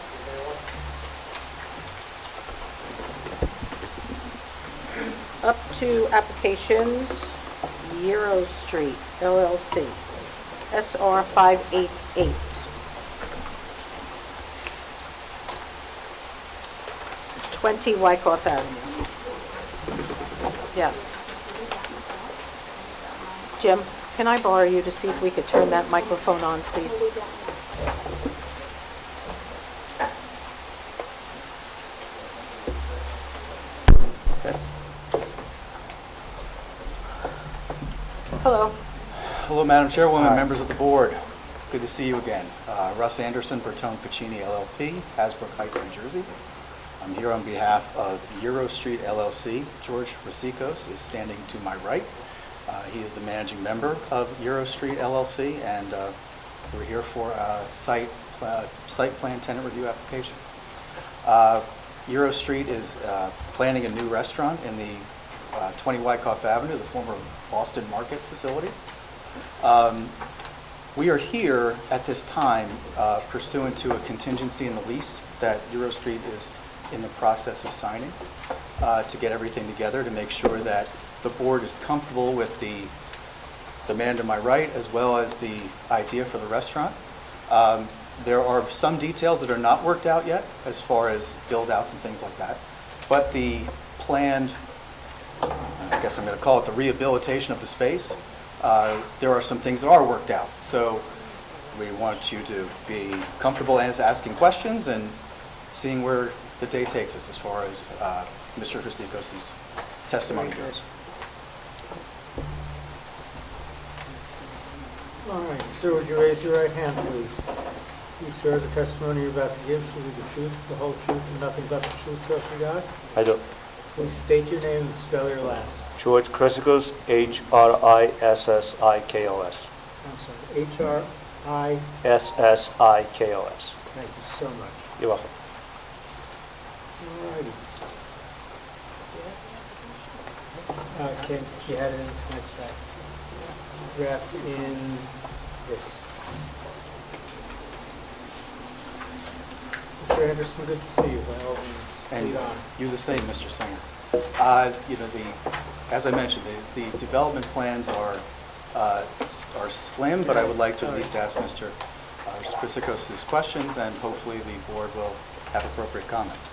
Up to applications, Euro Street LLC, SR 588. '20 Wyckoff Avenue. Yeah. Jim, can I borrow you to see if we could turn that microphone on, please? Hello. Hello, Madam Chairwoman, members of the board. Good to see you again. Russ Anderson, Bertone Pacini LLP, Hasbrook Heights, New Jersey. I'm here on behalf of Euro Street LLC. George Rasicos is standing to my right. He is the managing member of Euro Street LLC, and we're here for a site plan tenant review application. Euro Street is planning a new restaurant in the 20 Wyckoff Avenue, the former Boston Market facility. We are here at this time pursuant to a contingency in the lease that Euro Street is in the process of signing to get everything together to make sure that the board is comfortable with the man to my right as well as the idea for the restaurant. There are some details that are not worked out yet as far as build-outs and things like that, but the planned, I guess I'm going to call it the rehabilitation of the space, there are some things that are worked out. So we want you to be comfortable asking questions and seeing where the day takes us as far as Mr. Chrysikos' testimony goes. All right, sir, would you raise your right hand, please? You swear the testimony you're about to give will be the truth, the whole truth, and nothing but the truth, so help you God? I do. Please state your name and spell your last. George Chrysikos, Hrissikos. I'm sorry, H-R-I, Ssikos. thank you so much. You're welcome. All righty. Ken, you had it in tonight's back. Draft in this. Mr. Anderson, good to see you, by all means. And Lead on. you the same, Mr. Singer. You know, as I mentioned, the development plans are slim, but I would like to at least ask Mr. Chrysikos' questions, and hopefully the board will have appropriate comments.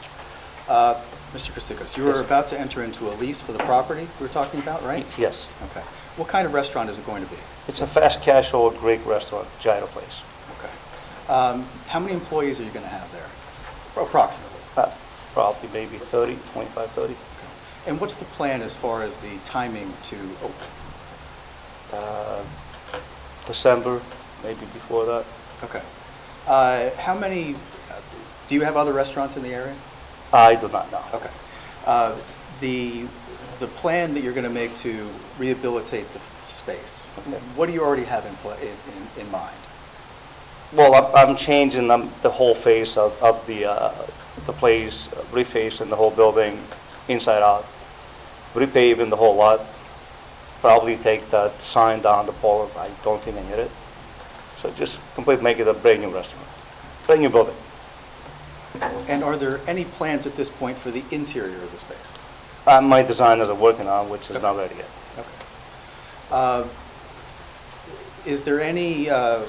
Mr. Chrysikos, you were about to enter into a lease for the property we were talking about, right? Yes. Okay. What kind of restaurant is it going to be? It's a fast casual Greek restaurant, Gyro Place. Okay. How many employees are you going to have there? Approximately. Probably maybe 30, 25, 30. Okay. And what's the plan as far as the timing to open? December, maybe before that. Okay. How many, do you have other restaurants in the area? I do not know. Okay. The plan that you're going to make to rehabilitate the space, Okay. what do you already have in mind? Well, I'm changing the whole face of the place, refacing the whole building inside out, repaving the whole lot, probably take that sign down the pole. I don't think I need it. So just completely make it a brand new restaurant, brand new building. And are there any plans at this point for the interior of the space? My designers are working on, which is not ready yet. Okay. Is there any plan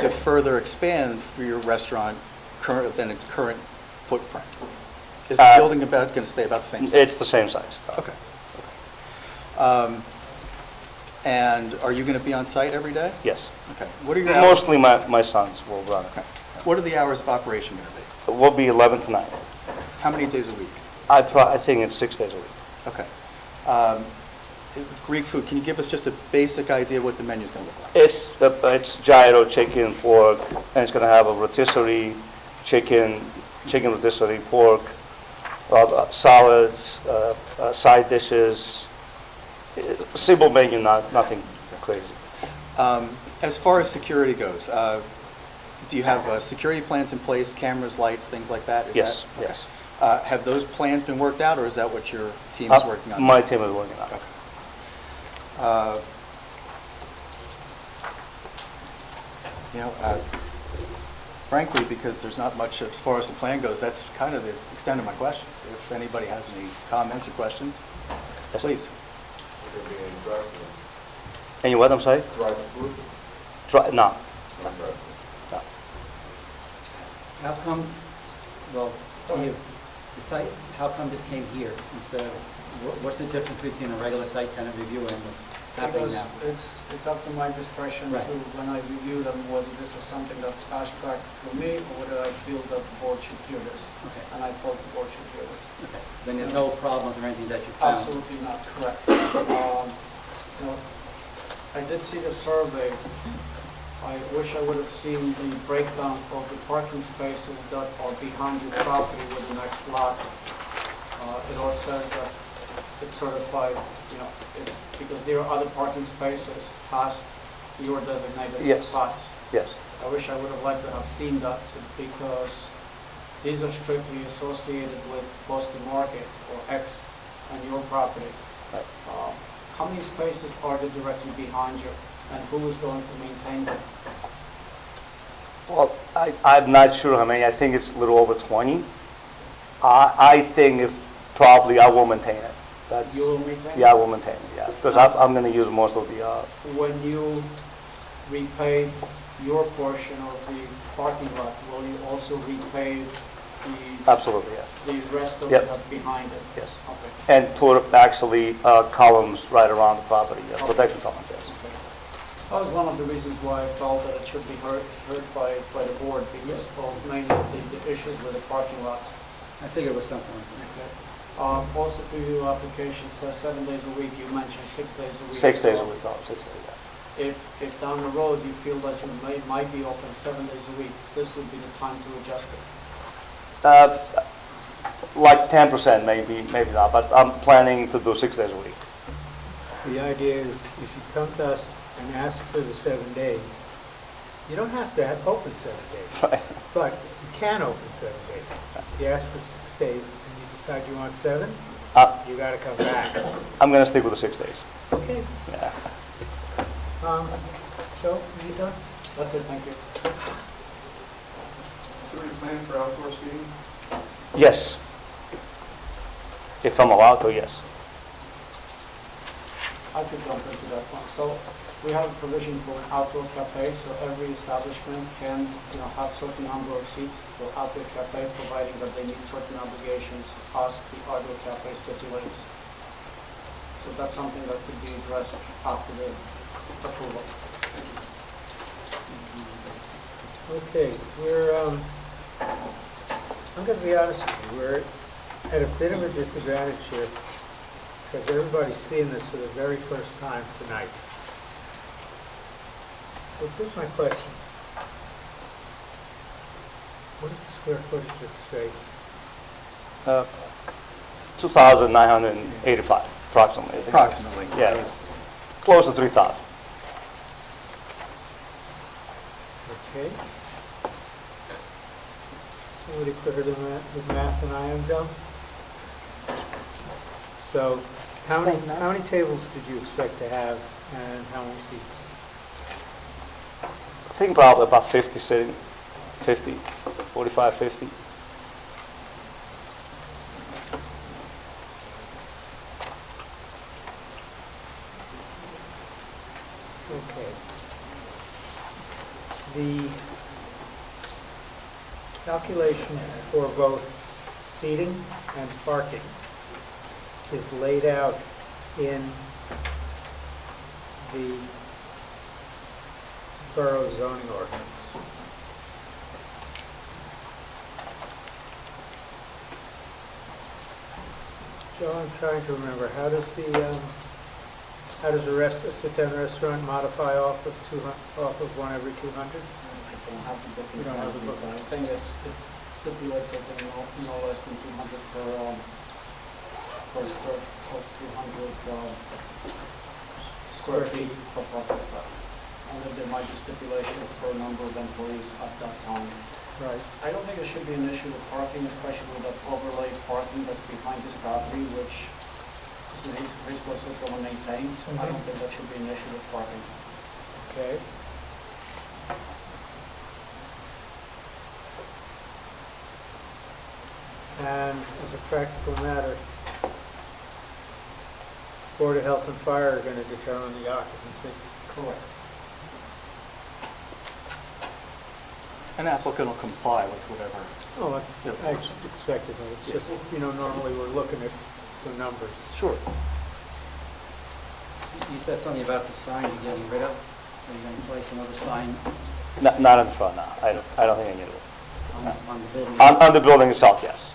to further expand your restaurant than its current footprint? Is the building going to stay about the same size? It's the same size. Okay. And are you going to be on site every day? Yes. Okay. What are your hours? Mostly my sons will run it. Okay. What are the hours of operation going to be? It will be 11 to 9. How many days a week? I think it's 6 days a week. Okay. Greek food, can you give us just a basic idea what the menu's going to look like? It's gyro, chicken, pork, and it's going to have a rotisserie, chicken rotisserie, pork, salads, side dishes. Simple menu, nothing crazy. As far as security goes, do you have security plans in place, cameras, lights, things like that? Yes, Okay. yes. Have those plans been worked out, or is that what your team is working on? My team is working on it. Okay. Frankly, because there's not much as far as the plan goes, that's kind of the extent of my questions. If anybody has any comments or questions, Yes, please. There be any drive-through? And what, I'm sorry? Drive-through? No. No drive-through. How come, well, the site, how come this came here instead of, what's the difference between a regular site tenant review and what's happening Because now? it's up to my discretion to, Right. when I review them, whether this is something that's fast-tracked through me, or whether I feel that the board should hear this. Okay. And I thought the board should hear this. Okay. Then there's no problems or anything that you found? Absolutely not correct. You know, I did see the survey. I wish I would have seen the breakdown of the parking spaces that are behind your property with the next lot. It all says that it's certified, you know, it's because there are other parking spaces past your designated Yes. spots. Yes. I wish I would have liked to have seen that, because these are strictly associated with Boston Market or X and your property. Right. How many spaces are there directly behind you, and who is going to maintain them? Well, I'm not sure how many. I think it's a little over 20. I think if probably I will maintain it. That's, You will maintain yeah, I it? will maintain it, yeah. Because I'm going to use most of the, When you repave your portion of the parking lot, will you also repave Absolutely, yes. the rest of Yep. it that's behind it? Yes. Okay. And put actually columns right around the property, protection columns, yes. That was one of the reasons why I felt that it should be heard by the board, because of mainly the issues with the parking lot. I think it was something like that. Okay. Also, to your application says 7 days a week, you mentioned 6 days a week. 6 days a So week, no, 6 days, yeah. If down the road you feel that you might be open 7 days a week, this would be the time to adjust it. Like 10%, maybe not, but I'm planning to do 6 days a week. The idea is if you come to us and ask for the 7 days, you don't have to have open 7 days, but you can open 7 days. If you ask for 6 days and you decide you want 7, Uh, you got to come back. I'm going to stick with the 6 days. Okay. Yeah. Joe, are you done? That's it, thank you. So are you planning for outdoor seating? Yes. If I'm allowed to, yes. I could jump into that one. So we have a provision for an outdoor cafe, so every establishment can, have certain number of seats for outdoor cafe, providing that they meet certain obligations as the outdoor cafe stipulates. So that's something that could be addressed after the approval. Okay, I'm going to be honest with you, we're at a bit of a disadvantage here because everybody's seeing this for the very first time tonight. So here's my question. What is the square footage of the space? 2,985, approximately. I think. Approximately. Yeah, close to 3,000. Okay. Somebody quicker than that with math than I am, Joe? So how many tables did you expect to have and how many seats? I think probably about 50 sitting, 50, 45, 50. Okay. The calculation for both seating and parking is laid out in the borough zoning ordinance. Joe, I'm trying to remember, how does a sit-down restaurant modify off of one every 200? I don't have the book. You don't have the book. I think it stipulates that no less than 200 per square, or 200 square feet per parking spot. And then there might be stipulation for a number of employees at that time. Right. I don't think it should be an issue with parking, especially with that overlay parking that's behind this property, which is the Risco system maintains. I don't think that should be an issue with parking. Okay. And as a practical matter, Board of Health and Fire are going to determine the occupancy. Correct. An applicant will comply with whatever. Oh, Yep. I expected that. It's just, normally we're looking at some numbers. Sure. You said something about the sign you're getting rid of? Are you going to place another sign Not in the front, no. I don't think I need it. on the building? On the building itself, yes.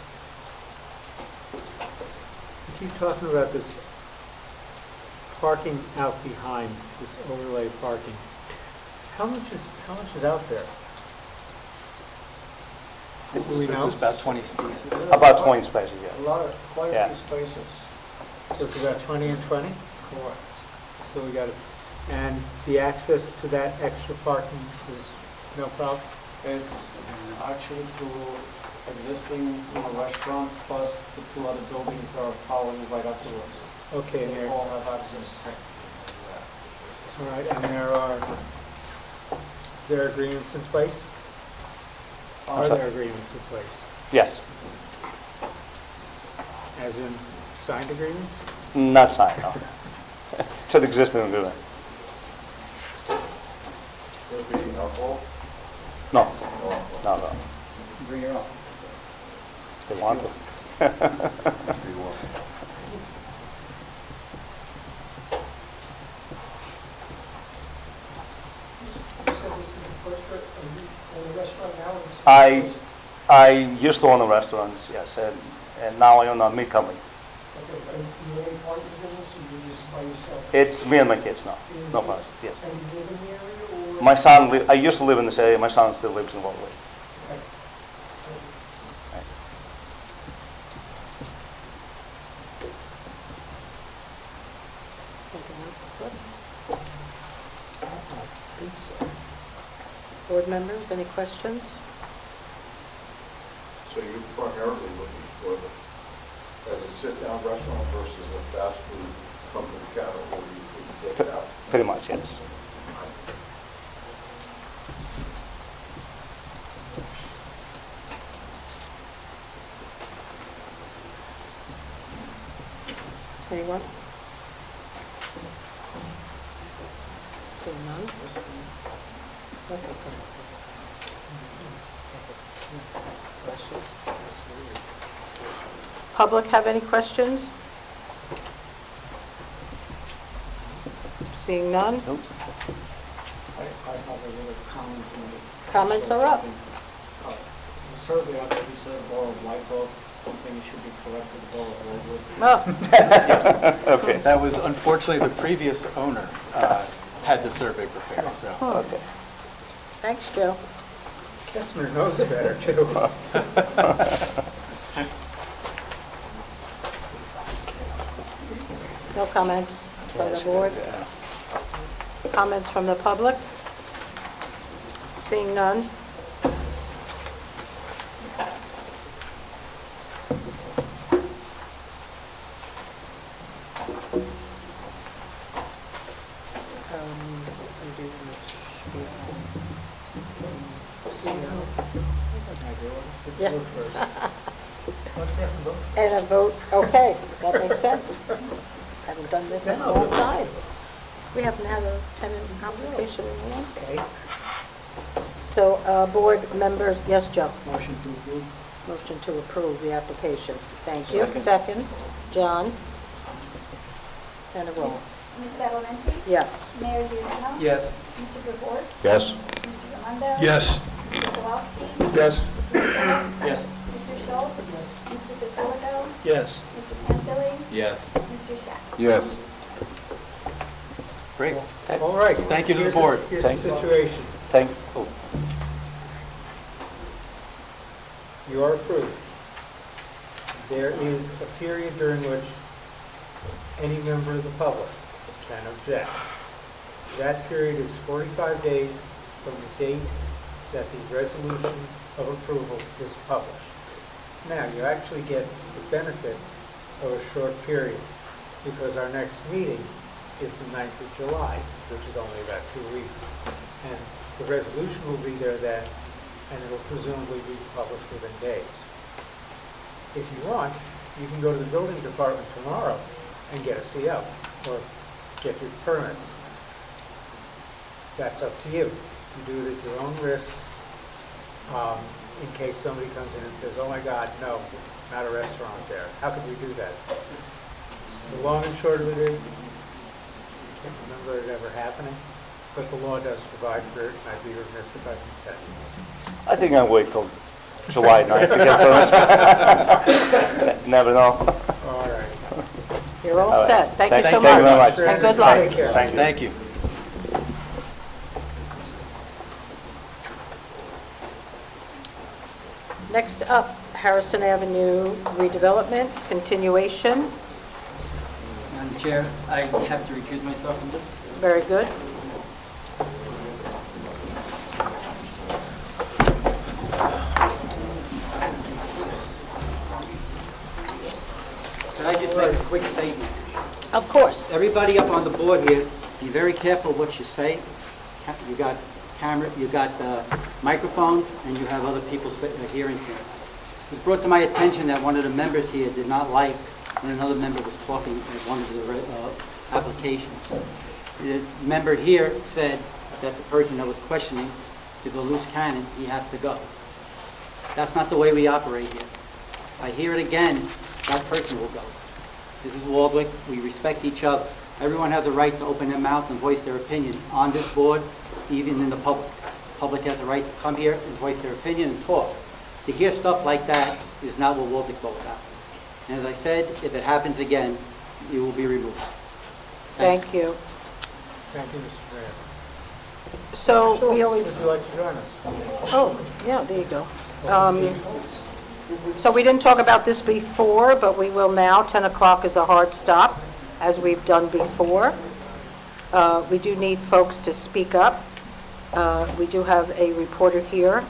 Is he talking about this parking out behind, this overlay parking? How much is out there? Do we know? There's about 20 spaces. About 20 spaces, yeah. Quite a Yeah. few spaces. So it's about 20 and 20? Correct. So we got it. And the access to that extra parking is no problem? It's actually through existing restaurant plus the two other buildings that are following right afterwards. Okay, and They there, all have access. all right, and there are agreements in place? Are sorry? there agreements in place? Yes, As in signed agreements? not signed, no. It's an existing building. Will be alcohol? No, no. Bring your own. if they want to. I used to own a restaurant, yes, and now I own a meat company. It's me and my kids now, no plus, yes. My son, I used to live in this area, my son still lives in Waldwick. Board members, any questions? So you're primarily looking for as a sit-down restaurant versus a fast food come to the counter, or do you think you take it out? Pretty much, yes. Anyone? Seeing none? Public have any questions? Seeing none? I have a little comment. Comments are up. The survey out there, he says Borough of White Oak, I think it should be corrected to Borough of Waldwood. Oh, Okay. That was unfortunately the previous owner had the survey prepared, so. Okay. thanks, Joe. Kessner knows better, too. No comments from the board? Comments from the public? Seeing none? Yeah. And a vote, okay, that makes sense. Haven't done this in a long time. We haven't had a tenant application in a long time. So, board members, yes, Joe? Motion to approve. Motion to approve the application. Thank you. Second, John? And a roll. Ms. Bellamenti? Yes. Mayor Juliano? Yes. Mr. Gregor? Yes. Mr. Ramundo? Yes. Mr. Kowalski? Yes. Mr. Sal? Yes. Mr. Schultz? Mr. Basilico? Yes. Mr. Campbell? Yes. Mr. Shack? Yes. Great. All right. Thank you to the Here's board. Here's the situation. Thank, oh, You are approved. There is a period during which any member of the public can object. That period is 45 days from the date that the resolution of approval is published. Now, you actually get the benefit of a short period because our next meeting is the 9th of July, which is only about 2 weeks. And the resolution will be there then, and it'll presumably be published within days. If you want, you can go to the building department tomorrow and get a CO or get your permits. That's up to you. You do it at your own risk, in case somebody comes in and says, oh my God, no, not a restaurant there. How could we do that? The long and short of it is, I can't remember it ever happening, but the law does provide for it, and I'd be remiss if I didn't tell you. I think I'll wait till July 9th to get permits. Never know. All right. You're all All right. set. Thank you so Thank you very much. much. And good luck. Take care. Thank you. Thank you. Next up, Harrison Avenue redevelopment, continuation. Madam Chair, I have to recuse myself from this. Very good. Could I just make a quick statement? Of course. Everybody up on the board here, be very careful what you say. You got camera, you got microphones, and you have other people hearing things. It was brought to my attention that one of the members here did not like when another member was talking at one of the applications. The member here said that the person that was questioning is a loose cannon, he has to go. That's not the way we operate here. I hear it again, that person will go. This is Waldwick, we respect each other. Everyone has the right to open their mouth and voice their opinion on this board, even in the public. Public has the right to come here and voice their opinion and talk. To hear stuff like that is not what Waldwick's all about. And as I said, if it happens again, you will be removed. Thank you. Thank you, Mr. Mayor. So we always, Would you like to join us? oh, yeah, there you go. So we didn't talk about this before, but we will now. 10 o'clock is a hard stop, as we've done before. We do need folks to speak up. We do have a reporter here,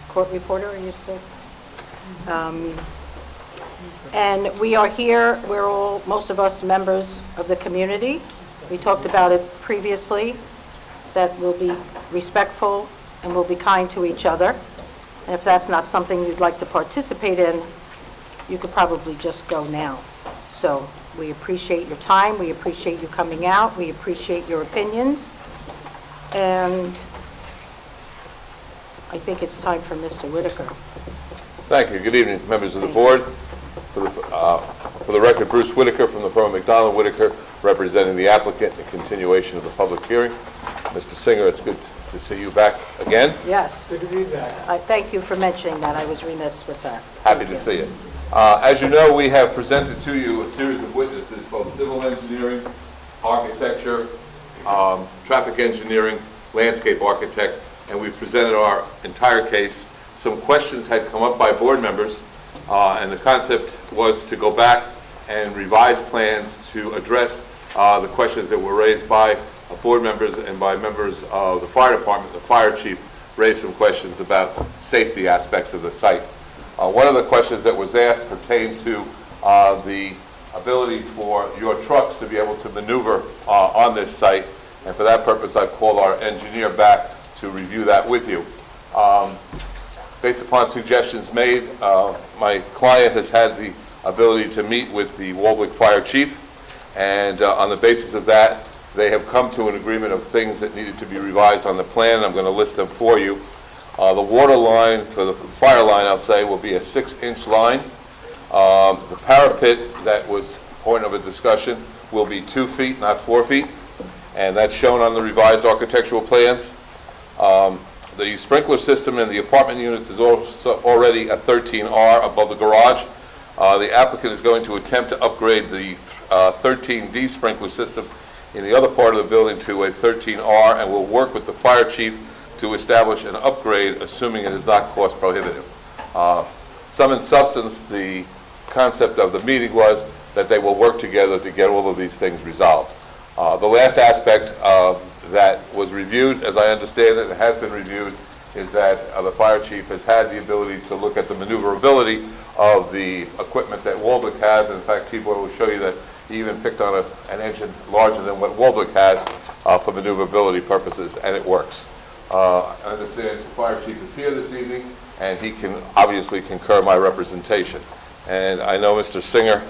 court reporter, are you still? And we are here, we're all, most of us, members of the community. We talked about it previously, that we'll be respectful and we'll be kind to each other. And if that's not something you'd like to participate in, you could probably just go now. So we appreciate your time, we appreciate you coming out, we appreciate your opinions, and I think it's time for Mr. Whitaker. Thank you. Good evening, members of the board. For the record, Bruce Whitaker from the firm of McDonald Whitaker, representing the applicant in continuation of the public hearing. Mr. Singer, it's good to see you back again. Yes. Good to be back. I thank you for mentioning that. I was remiss with that. Happy to see you. As you know, we have presented to you a series of witnesses, both civil engineering, architecture, traffic engineering, landscape architect, and we presented our entire case. Some questions had come up by board members, and the concept was to go back and revise plans to address the questions that were raised by board members and by members of the fire department. The fire chief raised some questions about safety aspects of the site. One of the questions that was asked pertained to the ability for your trucks to be able to maneuver on this site, and for that purpose I've called our engineer back to review that with you. Based upon suggestions made, my client has had the ability to meet with the Waldwick Fire Chief, and on the basis of that, they have come to an agreement of things that needed to be revised on the plan. I'm going to list them for you. The water line, for the fire line, I'll say, will be a 6-inch line. The parapet that was point of a discussion will be 2 feet, not 4 feet, and that's shown on the revised architectural plans. The sprinkler system in the apartment units is also already a 13R above the garage. The applicant is going to attempt to upgrade the 13D sprinkler system in the other part of the building to a 13R, and will work with the fire chief to establish an upgrade, assuming it is not cost prohibitive. Sum and substance, the concept of the meeting was that they will work together to get all of these things resolved. The last aspect that was reviewed, as I understand it, has been reviewed, is that the fire chief has had the ability to look at the maneuverability of the equipment that Waldwick has. And in fact, Tibor will show you that he even picked on an engine larger than what Waldwick has for maneuverability purposes, and it works. I understand the fire chief is here this evening, and he can obviously concur my representation. And I know, Mr. Singer,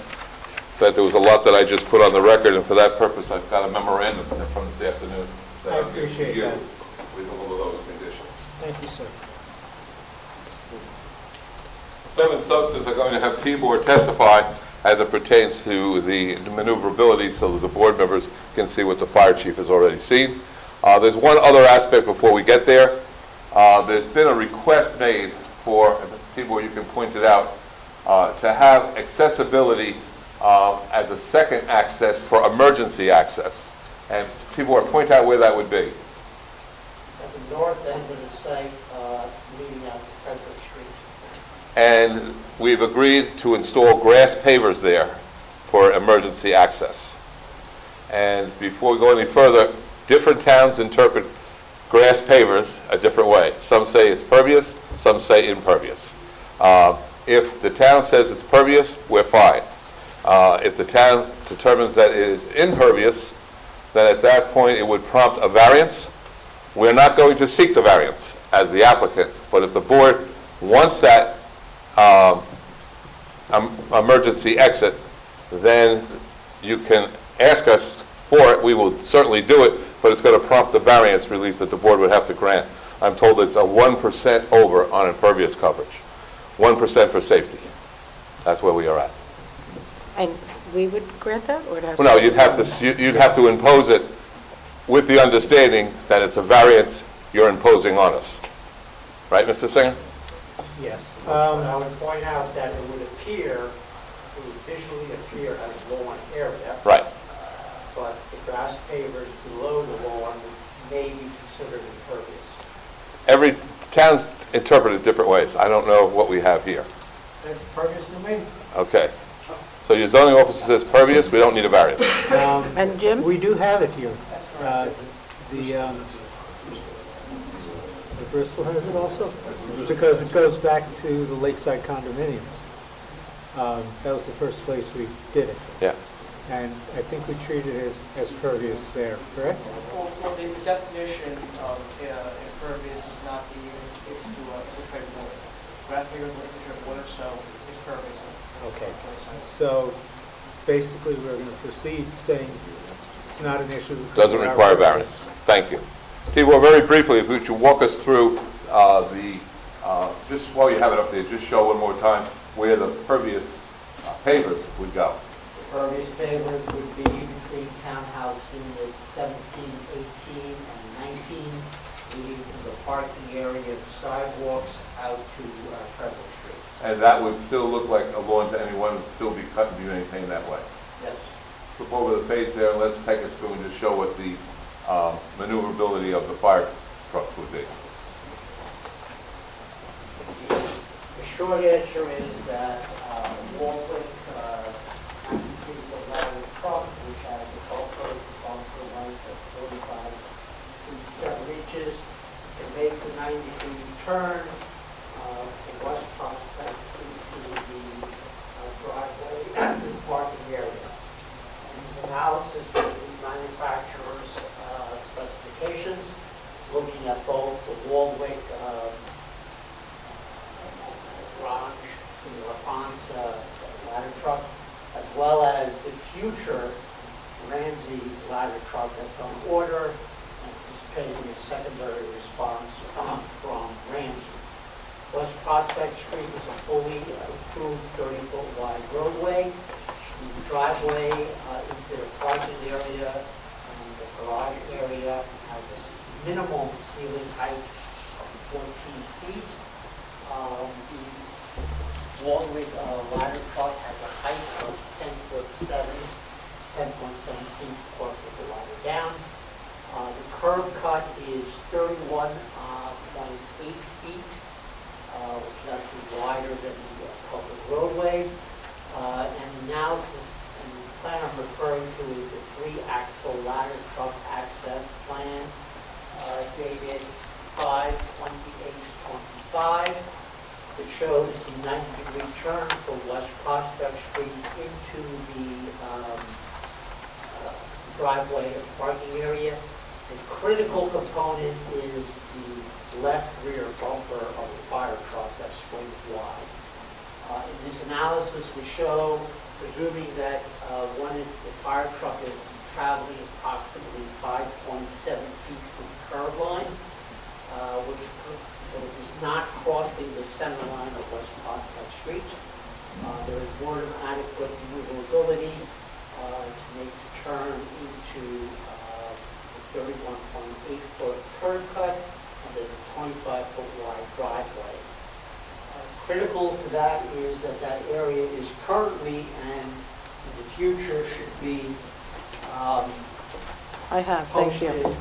that there was a lot that I just put on the record, and for that purpose, I've got a memorandum from this afternoon that I I'll give to appreciate you that. with all of those conditions. Thank you, sir. Sum and substance are going to have Tibor testify as it pertains to the maneuverability, so that the board members can see what the fire chief has already seen. There's one other aspect before we get there. There's been a request made for, Tibor, you can point it out, to have accessibility as a second access for emergency access. And Tibor, point out where that would be. At the north end of the site, leading out to Frederick Street. And we've agreed to install grass pavers there for emergency access. And before we go any further, different towns interpret grass pavers a different way. Some say it's pervious, some say impervious. If the town says it's pervious, we're fine. If the town determines that it is impervious, then at that point it would prompt a variance. We're not going to seek the variance as the applicant, but if the board wants that emergency exit, then you can ask us for it. We will certainly do it, but it's going to prompt the variance relief that the board would have to grant. I'm told it's a 1% over on impervious coverage, 1% for safety. That's where we are at. And we would grant that, or it has? Well, no, you'd have to impose it with the understanding that it's a variance you're imposing on us. Right, Mr. Singer? Yes. But I would point out that it would visually appear as lawn area, Right. but the grass pavers below the lawn may be considered impervious. Every town's interpreted different ways. I don't know what we have here. It's pervious to me. Okay. So your zoning officer says pervious, we don't need a variance. And Jim? We do have it here. The Bristol has it also? Because it goes back to the Lakeside condominiums. That was the first place we did it. Yeah. And I think we treated it as pervious there, correct? Well, the definition of impervious is not the infiltrated water. Grass pavers will infiltrate water, so it's pervious. Okay. So basically, we're going to proceed saying it's not an issue. because Doesn't of our require purpose. variance. Thank you. Steve, well, very briefly, if you would walk us through just while you have it up there, just show one more time where the pervious pavers would go. Pervious pavers would be between townhouse units 17, 18, and 19, leading to the parking area, sidewalks out to Frederick Street. And that would still look like a lawn to anyone, would still be cut and be maintained that way. Yes. Flip over the page there, and let's take us through and just show what the maneuverability of the fire trucks would be. The short answer is that Walwick is the ladder truck, which has a bumper length of 45 feet 7 inches, to make the 90-degree turn from West Prospect into the driveway and the parking area. This analysis with the manufacturer's specifications, looking at both the Walwick Orange, LaFrance ladder truck, as well as the future Ramsey ladder truck that's on order, anticipating a secondary response from Ramsey. West Prospect Street is a fully improved 30-foot wide roadway. The driveway into the parking area and the garage area has a minimum ceiling height of 14 feet. The Walwick ladder truck has a height of 10'7", 10.7 feet, of course, with the ladder down. The curb cut is 31.8 feet, which is actually wider than the public roadway. And the analysis and the plan I'm referring to is the 3-axle ladder truck access plan dated 5/28/25. It shows the 90-degree turn from West Prospect Street into the driveway and parking area. The critical component is the left rear bumper of the fire truck that swings wide. In this analysis, we show, presuming that the fire truck is traveling approximately 5.7 feet from the curb line, so it is not crossing the center line of West Prospect Street. There is more than adequate maneuverability to make the turn into the 31.8-foot curb cut and then a 25-foot wide driveway. Critical to that is that that area is currently and in the future should be I have, thank you.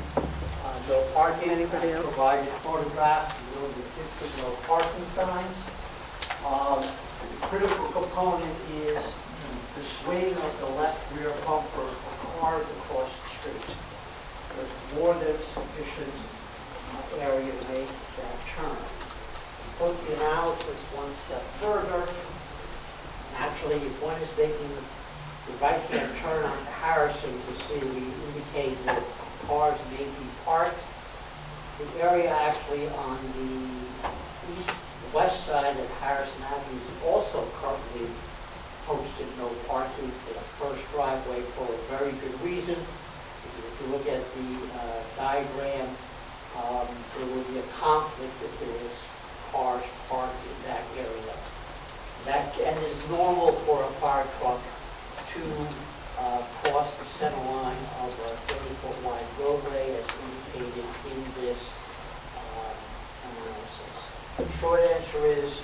posted no parking. Anybody else? Provided photographs and those existing no parking signs. The critical component is the swing of the left rear bumper for cars across the street. There's more than sufficient area to make that turn. Put the analysis one step further. Actually, if one is making the right-hand turn on Harrison to see, we indicate that cars may be parked. The area actually on the west side of Harrison Avenue is also currently posted no parking for the first driveway for a very good reason. If you look at the diagram, there would be a conflict if there was cars parked in that area. And it's normal for a fire truck to cross the center line of a 30-foot wide roadway as indicated in this analysis. The short answer is,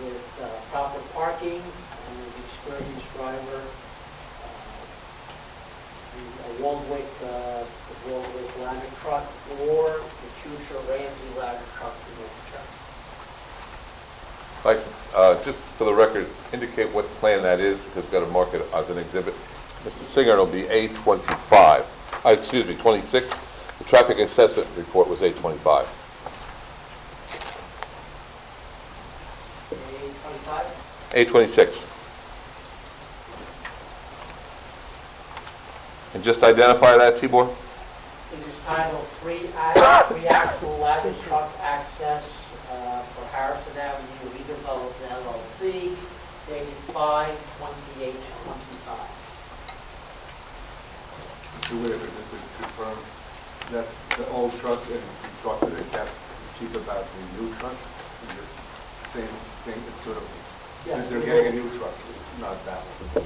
with proper parking and an experienced driver, a Waldwick ladder truck, or the future Ramsey ladder truck to make the turn. I'd like to, just for the record, indicate what plan that is, because we've got to mark it as an exhibit. Mr. Singer, it'll be A25, excuse me, 26. The traffic assessment report was A25. A26. And just identify that, Tibor? It is titled Three-Axle Ladder Truck Access for Harrison Avenue Redeveloped LLC, dated 5/28/25. Mr. Whitaker, just to confirm, that's the old truck, and you talked to the chief about the new truck? Is it same, it's sort of, Yes, they're getting a new truck, not that one.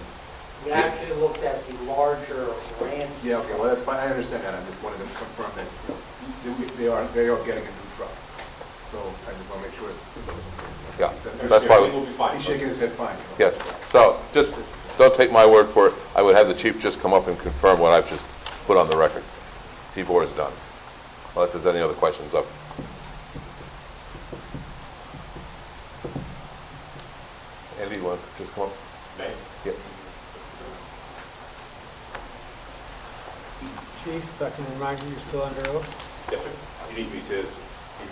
We actually looked at the larger Ramsey. Yeah, okay, well, that's fine, I understand that, I just wanted to confirm that, they are getting a new truck. So I just want to make sure it's. Yeah, that's why He's shaking his head fine. Yes. So just don't take my word for it. I would have the chief just come up and confirm what I've just put on the record. Tibor is done. Unless there's any other questions of. Andy, you want to just come up? May? Yeah. Chief, if I can remind you, you're still under oath? Yes, sir. You need me to?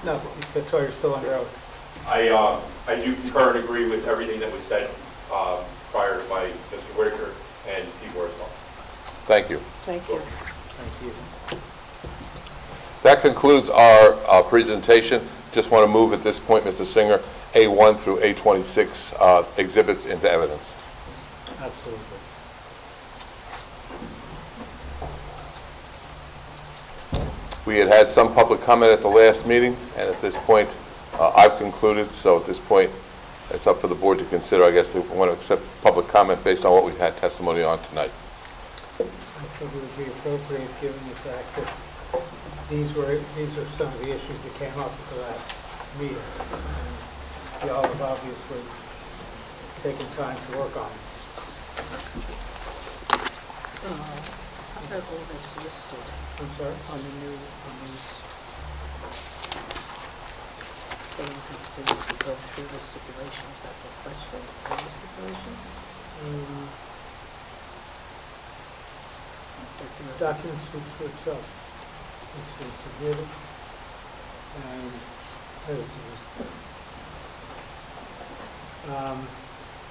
No, that's why you're still under oath. I do concur and agree with everything that was said prior by Mr. Whitaker and Tibor as well. Thank you. Thank you. Thank you. That concludes our presentation. Just want to move at this point, Mr. Singer, A1 through A26 exhibits into evidence. Absolutely. We had some public comment at the last meeting, and at this point, I've concluded, so at this point, it's up for the board to consider. I guess they want to accept public comment based on what we've had testimony on tonight. I think it would be appropriate, given the fact that these are some of the issues that came up at the last meeting. And y'all have obviously taken time to work on it. Some of all this listed I'm sorry? on the new, on these. They don't have to go through the stipulations that were questioned, are the stipulations? The document speaks for itself. It's been submitted, and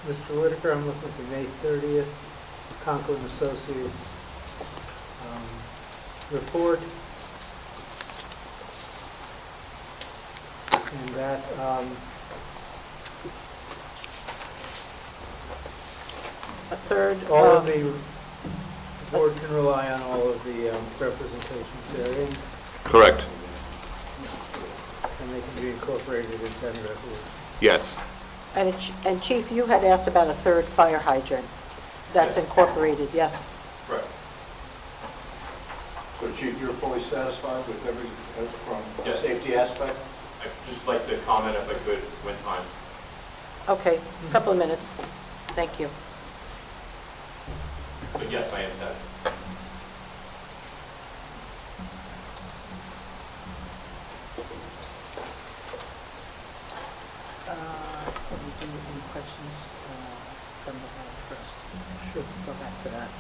Mr. Whitaker, I'm looking at the May 30th Conklin Associates report, and that A third, all of the board can rely on all of the representations therein, Correct. and they can be incorporated into any resolution. Yes. and Chief, you had asked about a third fire hydrant. That's incorporated, yes? Right. So Chief, you're fully satisfied with every, from a Yes. safety aspect? I'd just like to comment if I could when time. Okay, a couple of minutes. Thank you. But yes, I am satisfied. Let me do any questions from the board first. Sure. Go back to that.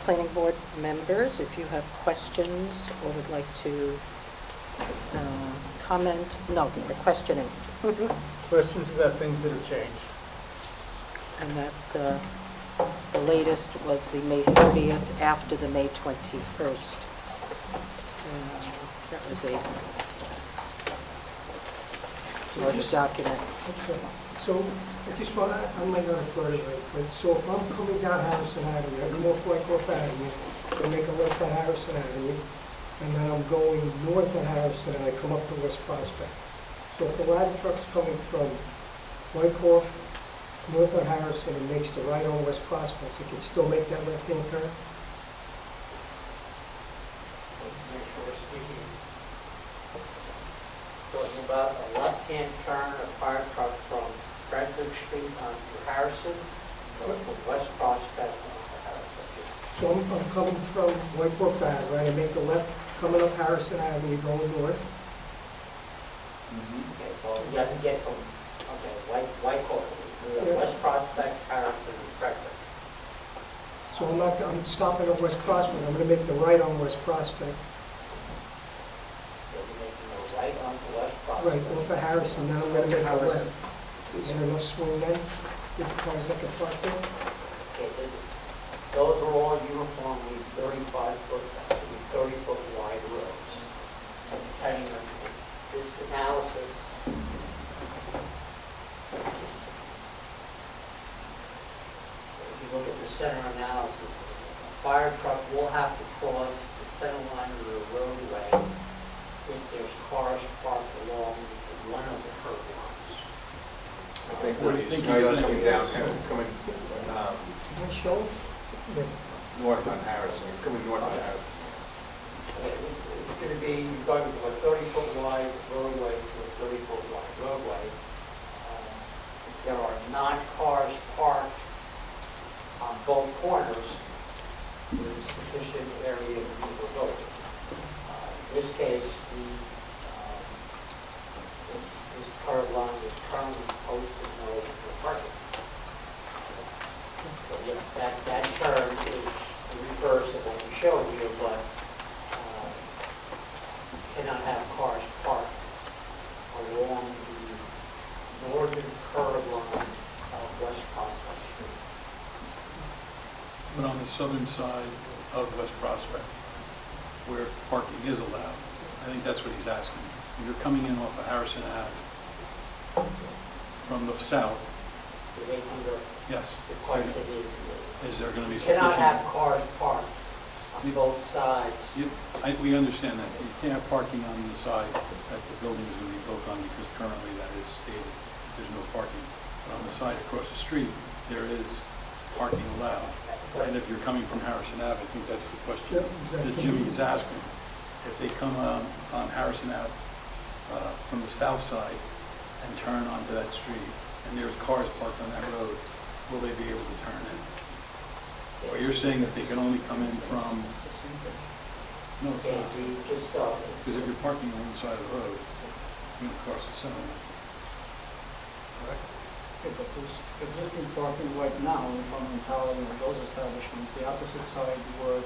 Planning board members, if you have questions or would like to comment, no, they're questioning. Questions about things that have changed? And that's, the latest was the May 30th after the May 21st. That was a large document. Okay, so I just want to, I might not have heard it right, but so if I'm coming down Harrison Avenue, I come off Wyckoff Avenue, I make a left at Harrison Avenue, and then I'm going north of Harrison and I come up to West Prospect. So if the ladder truck's coming from Wyckoff, north of Harrison, and makes the right on West Prospect, it can still make that left-hand turn? Make sure we're speaking. Talking about a left-hand turn, a fire truck from Frederick Street onto Harrison, or from West Prospect onto Harrison. So I'm coming from Wyckoff Ave, right, I make a left coming up Harrison Avenue going north. Okay, well, you have to get from, Wyckoff, West Prospect, Harrison, and Frederick. So I'm stopping at West Prospect, I'm gonna make the right on West Prospect. So you're making a right onto West Prospect. Right, off of Harrison, then I'm gonna make a left. Is there enough swing then, with the cars that can park there? Okay, those are all uniformly 35-foot, that should be 30-foot wide roads. Depending on this analysis, if you look at the center analysis, a fire truck will have to cross the center line of the roadway if there's cars parked along one of the curb lines. I think what he's coming down, coming Can I show? north on Harrison, he's coming north on Harrison. It's going to be, you're going from a 30-foot wide roadway to a 30-foot wide roadway. There are 9 cars parked on both corners. There is sufficient area to move the road. In this case, this curb line is currently posted no parking. So yes, that turn is the reverse of what we showed you, but cannot have cars parked along the northern curb line of West Prospect Street. But on the southern side of West Prospect, where parking is allowed, I think that's what he's asking. You're coming in off of Harrison Ave from the south. Yes. The part that is there going to be you sufficient? cannot have cars parked on both sides. We understand that. You can't have parking on the side that the building is going to be built on because currently that is stated. There's no parking. But on the side across the street, there is parking allowed. And if you're coming from Harrison Ave, I think that's the question that Jimmy is asking. If they come on Harrison Ave from the south side and turn onto that street, and there's cars parked on that road, will they be able to turn in? Or you're saying that they can only come in from... No, it's not. Because if you're parking on one side of the road, you're going to cross the center line. Correct? Okay, but there's existing parking right now in front of Tower and those establishments. The opposite side where,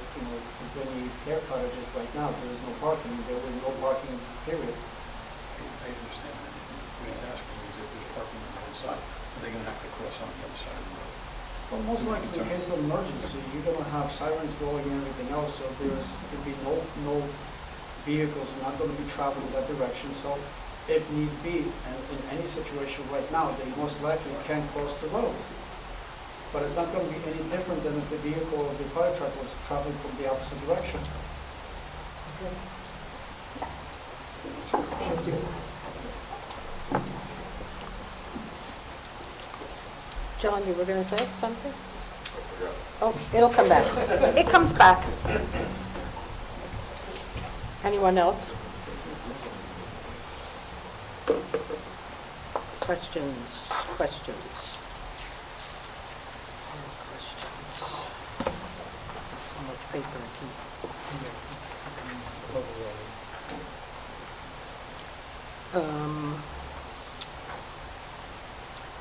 many hair cottages right now, there is no parking. There will be no parking, period. I understand that. What he's asking is if there's parking on the other side, are they going to have to cross on the other side of the road? Well, most likely in case of emergency, you're going to have sirens blowing and everything else, so there'll be no vehicles not going to be traveling that direction. So if need be, and in any situation right now, they most likely can cross the road. But it's not going to be any different than if the vehicle or the fire truck was traveling from the opposite direction. Thank you. John, you were going to say something? Oh, it'll come back. It comes back. Anyone else? Questions? Questions? So much paper to keep.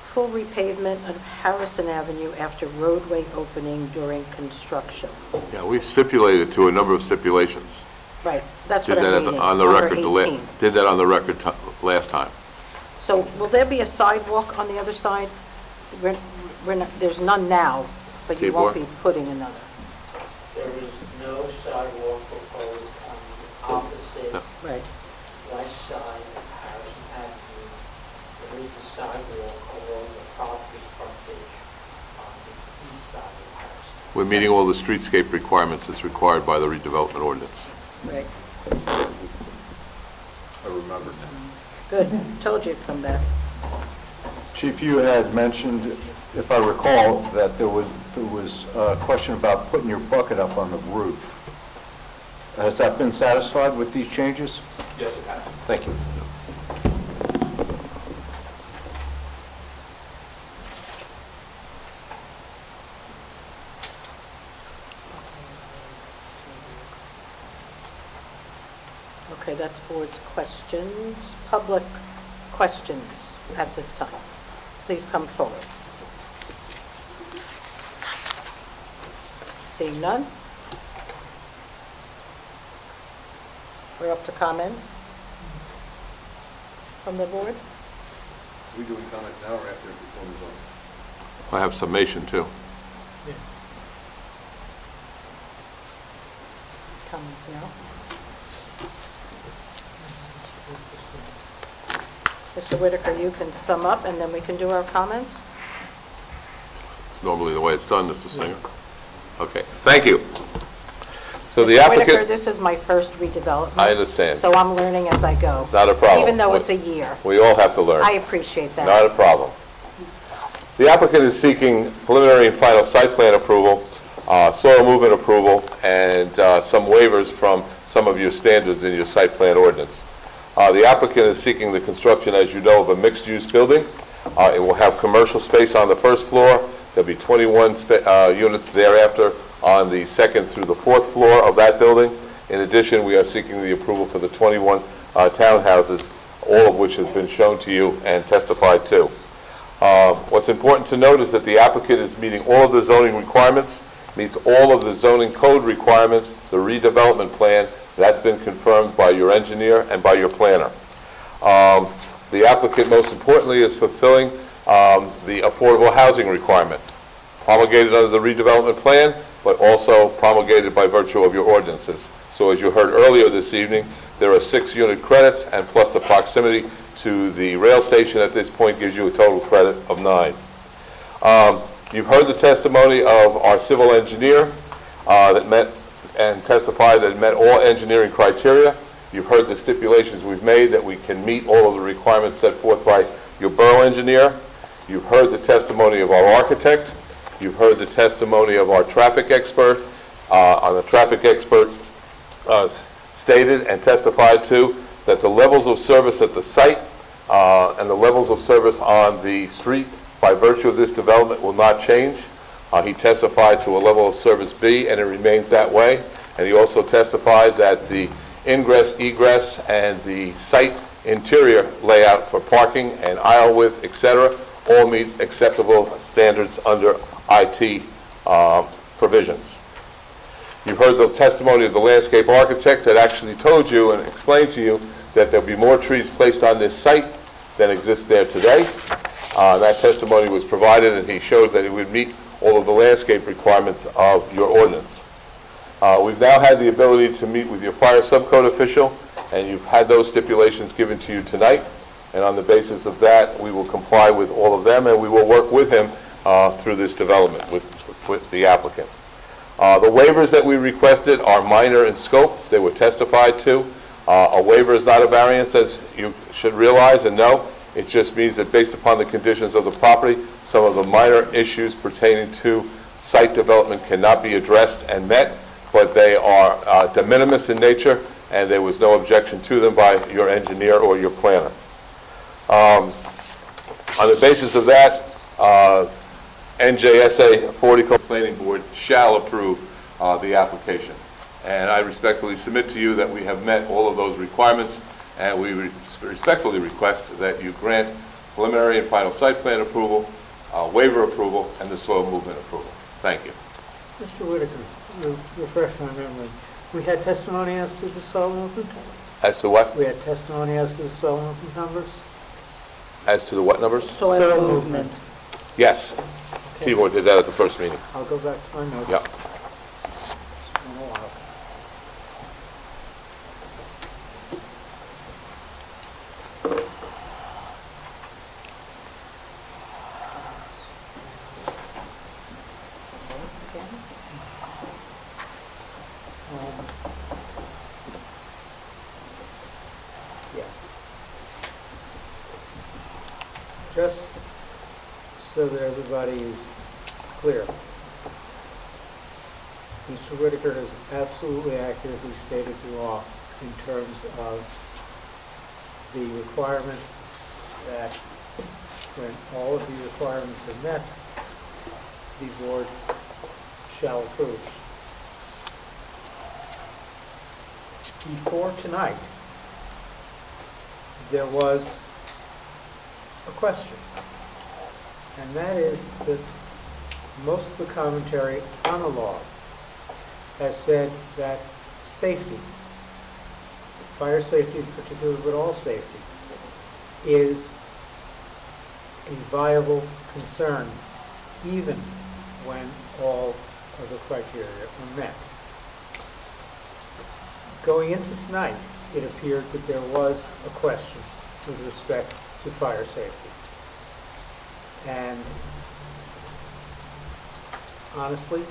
Full repavement of Harrison Avenue after roadway opening during construction. Yeah, we've stipulated to a number of stipulations. Right, that's Did what I'm that reading. on the Number record, 18. did that on the record last time. So will there be a sidewalk on the other side? There's none now, but you won't be putting another. There is no sidewalk proposed on the opposite Right. west side of Harrison Avenue. There is a sidewalk along the property frontage on the east side of Harrison. We're meeting all the streetscape requirements that's required by the redevelopment ordinance. Right. I remembered that. Good, told you to come back. Chief, you had mentioned, if I recall, that there was a question about putting your bucket up on the roof. Has that been satisfied with these changes? Yes, it has. Thank you. Okay, that's board's questions. Public questions at this time. Please come forward. Seeing none? We're up to comments from the board. Are we doing comments now or after, before we vote? I have summation too. Comments now. Mr. Whitaker, you can sum up and then we can do our comments. It's normally the way it's done, Mr. Singer. Okay, thank you. So the Mr. Whitaker, applicant, this is my first redevelopment. I understand. So I'm learning as I go. It's not a problem. Even though it's a year. We all have to learn. I appreciate that. Not a problem. The applicant is seeking preliminary and final site plan approval, soil movement approval, and some waivers from some of your standards in your site plan ordinance. The applicant is seeking the construction, as you know, of a mixed-use building. It will have commercial space on the first floor. There'll be 21 units thereafter on the second through the fourth floor of that building. In addition, we are seeking the approval for the 21 townhouses, all of which has been shown to you and testified to. What's important to note is that the applicant is meeting all of the zoning requirements, meets all of the zoning code requirements, the redevelopment plan. That's been confirmed by your engineer and by your planner. The applicant, most importantly, is fulfilling the affordable housing requirement, promulgated under the redevelopment plan, but also promulgated by virtue of your ordinances. So as you heard earlier this evening, there are 6 unit credits, and plus the proximity to the rail station at this point gives you a total credit of 9. You've heard the testimony of our civil engineer that met and testified that it met all engineering criteria. You've heard the stipulations we've made that we can meet all of the requirements set forth by your borough engineer. You've heard the testimony of our architect. You've heard the testimony of our traffic expert. The traffic expert stated and testified to that the levels of service at the site and the levels of service on the street by virtue of this development will not change. He testified to a level of service B, and it remains that way. And he also testified that the ingress, egress, and the site interior layout for parking and aisle width, etc., all meet acceptable standards under IT provisions. You've heard the testimony of the landscape architect that actually told you and explained to you that there'll be more trees placed on this site than exist there today. That testimony was provided, and he showed that it would meet all of the landscape requirements of your ordinance. We've now had the ability to meet with your fire subcode official, and you've had those stipulations given to you tonight. And on the basis of that, we will comply with all of them, and we will work with him through this development with the applicant. The waivers that we requested are minor in scope. They were testified to. A waiver is not a variance, as you should realize and know. It just means that based upon the conditions of the property, some of the minor issues pertaining to site development cannot be addressed and met, but they are de minimis in nature, and there was no objection to them by your engineer or your planner. On the basis of that, NJSA 40 Planning Board shall approve the application. And I respectfully submit to you that we have met all of those requirements, and we respectfully request that you grant preliminary and final site plan approval, waiver approval, and the soil movement approval. Thank you. Mr. Whitaker, refresh my memory. We had testimony as to the soil movement? As to what? We had testimony as to the soil movement numbers? As to the what numbers? Soil movement. Yes. Tibor did that at the first meeting. I'll go back to my notes. Yep. It's been a while. just so that everybody is clear, Mr. Whitaker has absolutely accurately stated the law in terms of the requirement that when all of the requirements are met, the board shall approve. Before tonight, there was a question, and that is that most of the commentary on the law has said that safety, fire safety in particular, but all safety, is a viable concern even when all of the criteria are met. Going into tonight, it appeared that there was a question with respect to fire safety. And honestly,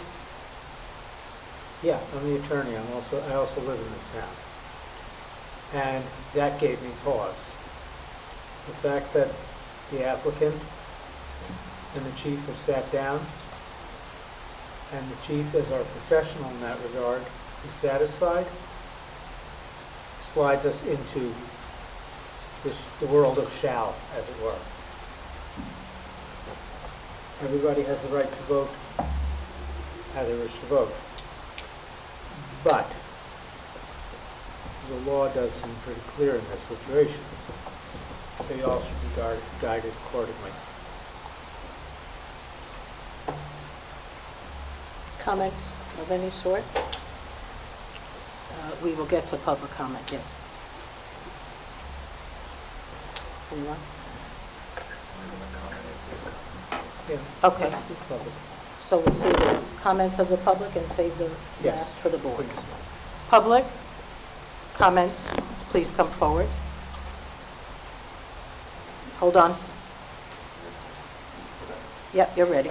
yeah, I'm the attorney. I also live in this town. And that gave me pause. The fact that the applicant and the chief have sat down, and the chief, as our professional in that regard, is satisfied, slides us into the world of shall, as it were. Everybody has the right to vote how they wish to vote. But the law does seem pretty clear in this situation, so you all should be guided accordingly. Comments of any sort? We will get to public comment, yes. Anyone? Yeah. Okay. Let's do public. So we'll save the comments of the public and save the Yes. rest for the board. Please. Public comments, please come forward. Hold on. Yep, you're ready.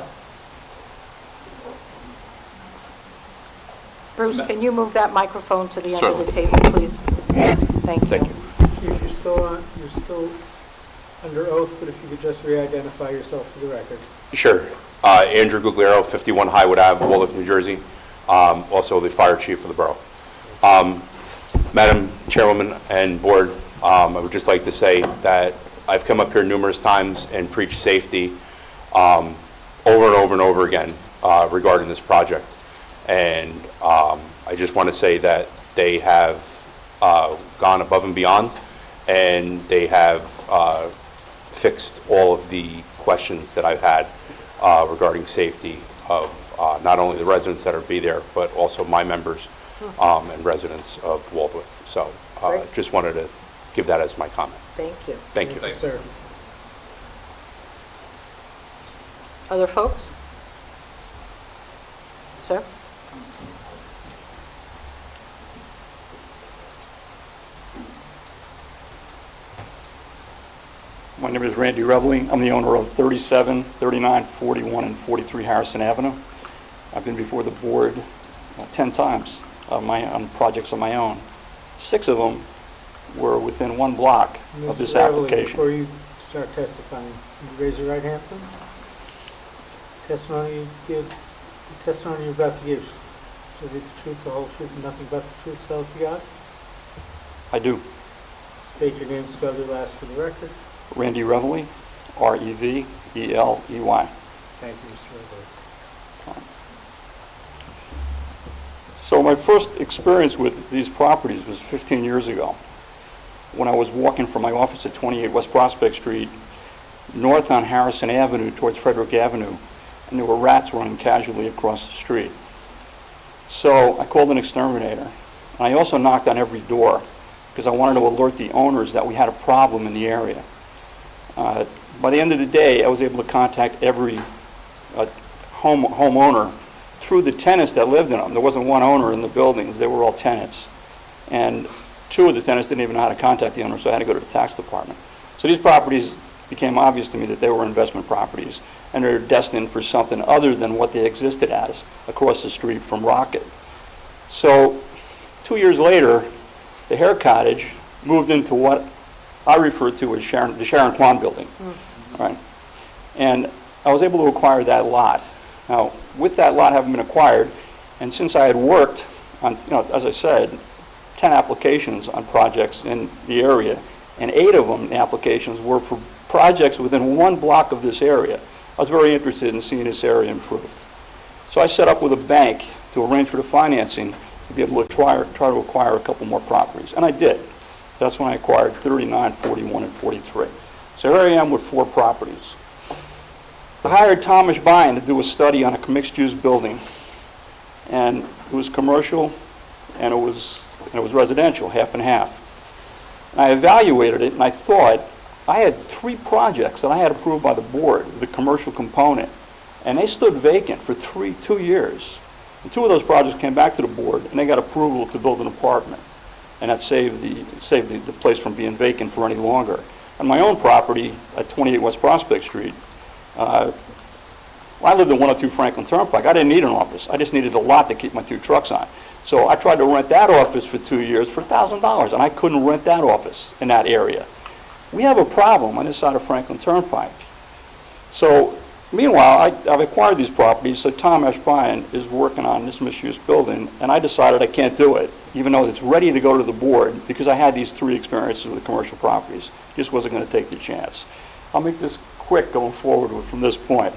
Bruce, can you move that microphone to the end of the table, please? Thank you. Chief, you're still under oath, but if you could just re-identify yourself for the record. Sure. Andrew Gugliero, 51 Highwood Ave, Waltham, New Jersey. Also the fire chief for the borough. Madam Chairwoman and board, I would just like to say that I've come up here numerous times and preached safety over and over and over again regarding this project. And I just want to say that they have gone above and beyond, and they have fixed all of the questions that I've had regarding safety of not only the residents that are be there, but also my members and residents of Waldwick. So just wanted to give that as my comment. Thank you. Thank you. Sir. Other folks? Sir? My name is Randy Reveley. I'm the owner of 37, 39, 41, and 43 Harrison Avenue. I've been before the board 10 times on projects of my own. 6 of them were within 1 block of this Mr. Reveley, application. before you start testifying, can you raise your right hand, please? Testimony you're about to give, so the truth, the whole truth, and nothing but the truth, so help you God? I do. State your name, spell your last for the record. Randy Reveley, Reveley. Thank you, Mr. Reveley. So my first experience with these properties was 15 years ago, when I was walking from my office at 28 West Prospect Street, north on Harrison Avenue towards Frederick Avenue, and there were rats running casually across the street. So I called an exterminator, and I also knocked on every door, because I wanted to alert the owners that we had a problem in the area. By the end of the day, I was able to contact every homeowner through the tenants that lived in them. There wasn't one owner in the buildings, they were all tenants. And 2 of the tenants didn't even know how to contact the owner, so I had to go to the tax department. So these properties became obvious to me that they were investment properties, and they're destined for something other than what they existed as across the street from Rocket. So 2 years later, the Hare Cottage moved into what I refer to as the Sharon Kwan building. Right? And I was able to acquire that lot. Now, with that lot having been acquired, and since I had worked on, as I said, 10 applications on projects in the area, and 8 of them, the applications, were for projects within 1 block of this area. I was very interested in seeing this area improved. So I set up with a bank to arrange for the financing to be able to try to acquire a couple more properties, and I did. That's when I acquired 39, 41, and 43. So here I am with 4 properties. I hired Thomas Bryan to do a study on a mixed-use building, and it was commercial and it was residential, half and half. And I evaluated it, and I thought I had 3 projects that I had approved by the board, the commercial component, and they stood vacant for 2 years. And 2 of those projects came back to the board, and they got approval to build an apartment, and that saved the place from being vacant for any longer. On my own property at 28 West Prospect Street, I lived at 102 Franklin Turnpike. I didn't need an office. I just needed a lot to keep my 2 trucks on. So I tried to rent that office for 2 years for $1,000, and I couldn't rent that office in that area. We have a problem on this side of Franklin Turnpike. So meanwhile, I've acquired these properties, so Tom Bryan is working on this mixed-use building, and I decided I can't do it, even though it's ready to go to the board, because I had these 3 experiences with commercial properties. Just wasn't going to take the chance. I'll make this quick going forward from this point.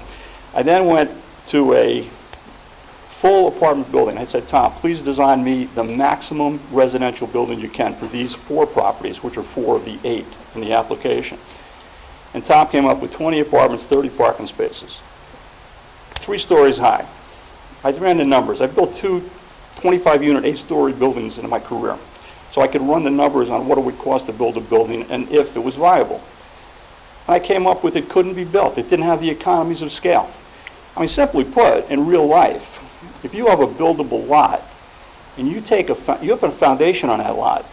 I then went to a full apartment building. I said, Tom, please design me the maximum residential building you can for these 4 properties, which are 4 of the 8 in the application. And Tom came up with 20 apartments, 30 parking spaces, 3 stories high. I ran the numbers. I built 2 25-unit, 8-story buildings in my career. So I could run the numbers on what it would cost to build a building and if it was viable. And I came up with it couldn't be built. It didn't have the economies of scale. I mean, simply put, in real life, if you have a buildable lot and you have a foundation on that lot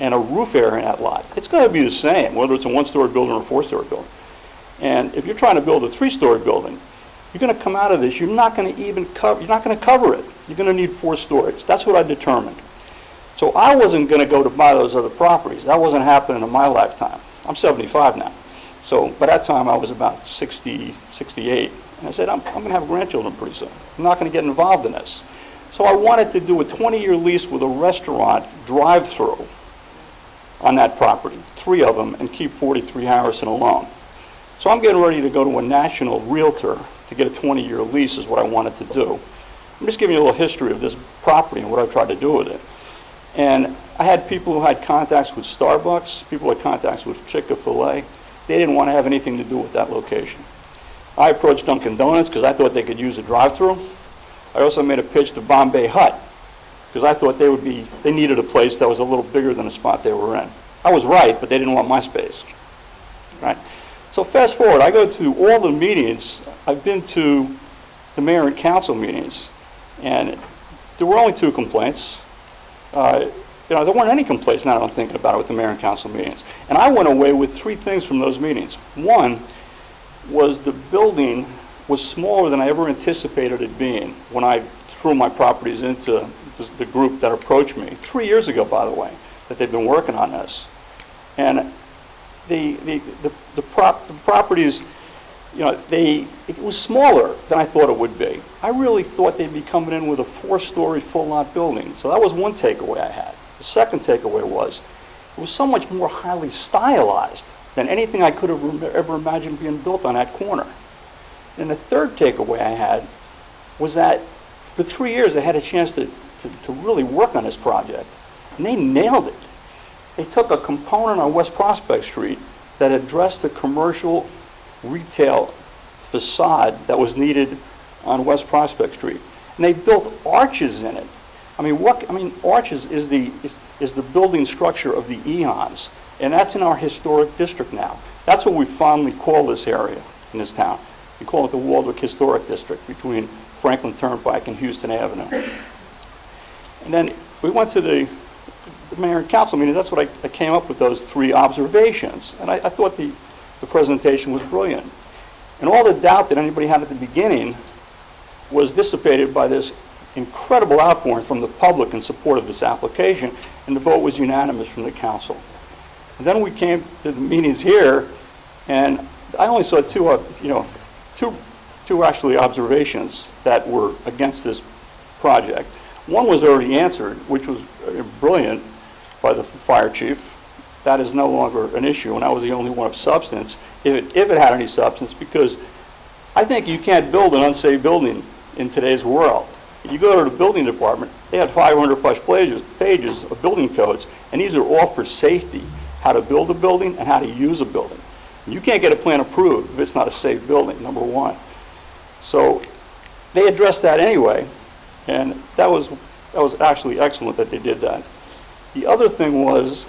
and a roof area in that lot, it's going to be the same, whether it's a 1-story building or a 4-story building. And if you're trying to build a 3-story building, you're going to come out of this, you're not going to cover it. You're going to need 4 stories. That's what I determined. So I wasn't going to go to buy those other properties. That wasn't happening in my lifetime. I'm 75 now. So by that time I was about 60, 68. And I said, I'm going to have grandchildren pretty soon. I'm not going to get involved in this. So I wanted to do a 20-year lease with a restaurant drive-through on that property, 3 of them, and keep 43 Harrison alone. So I'm getting ready to go to a national realtor to get a 20-year lease is what I wanted to do. I'm just giving you a little history of this property and what I tried to do with it. And I had people who had contacts with Starbucks, people who had contacts with Chick-fil-A. They didn't want to have anything to do with that location. I approached Dunkin' Donuts because I thought they could use a drive-through. I also made a pitch to Bombay Hut because I thought they needed a place that was a little bigger than the spot they were in. I was right, but they didn't want my space. Right? So fast forward, I go to all the meetings. I've been to the mayor and council meetings, and there were only 2 complaints. There weren't any complaints now that I'm thinking about it with the mayor and council meetings. And I went away with 3 things from those meetings. One was the building was smaller than I ever anticipated it being when I threw my properties into the group that approached me 3 years ago, by the way, that they've been working on this. And the properties, it was smaller than I thought it would be. I really thought they'd be coming in with a 4-story full-lot building. So that was one takeaway I had. The second takeaway was it was so much more highly stylized than anything I could have ever imagined being built on that corner. And the third takeaway I had was that for 3 years I had a chance to really work on this project, and they nailed it. They took a component on West Prospect Street that addressed the commercial retail facade that was needed on West Prospect Street, and they built arches in it. Arches is the building structure of the eons, and that's in our historic district now. That's what we fondly call this area in this town. We call it the Waldwick Historic District between Franklin Turnpike and Houston Avenue. And then we went to the mayor and council meeting. That's what I came up with, those 3 observations. And I thought the presentation was brilliant. And all the doubt that anybody had at the beginning was dissipated by this incredible outpouring from the public in support of this application, and the vote was unanimous from the council. And then we came to the meetings here, and I only saw 2 two actually observations that were against this project. One was already answered, which was brilliant by the fire chief. That is no longer an issue, and that was the only one of substance, if it had any substance, because I think you can't build an unsafe building in today's world. If you go to the building department, they had 500-plus pages of building codes, and these are all for safety, how to build a building and how to use a building. You can't get a plan approved if it's not a safe building, number one. So they addressed that anyway, and that was actually excellent that they did that. The other thing was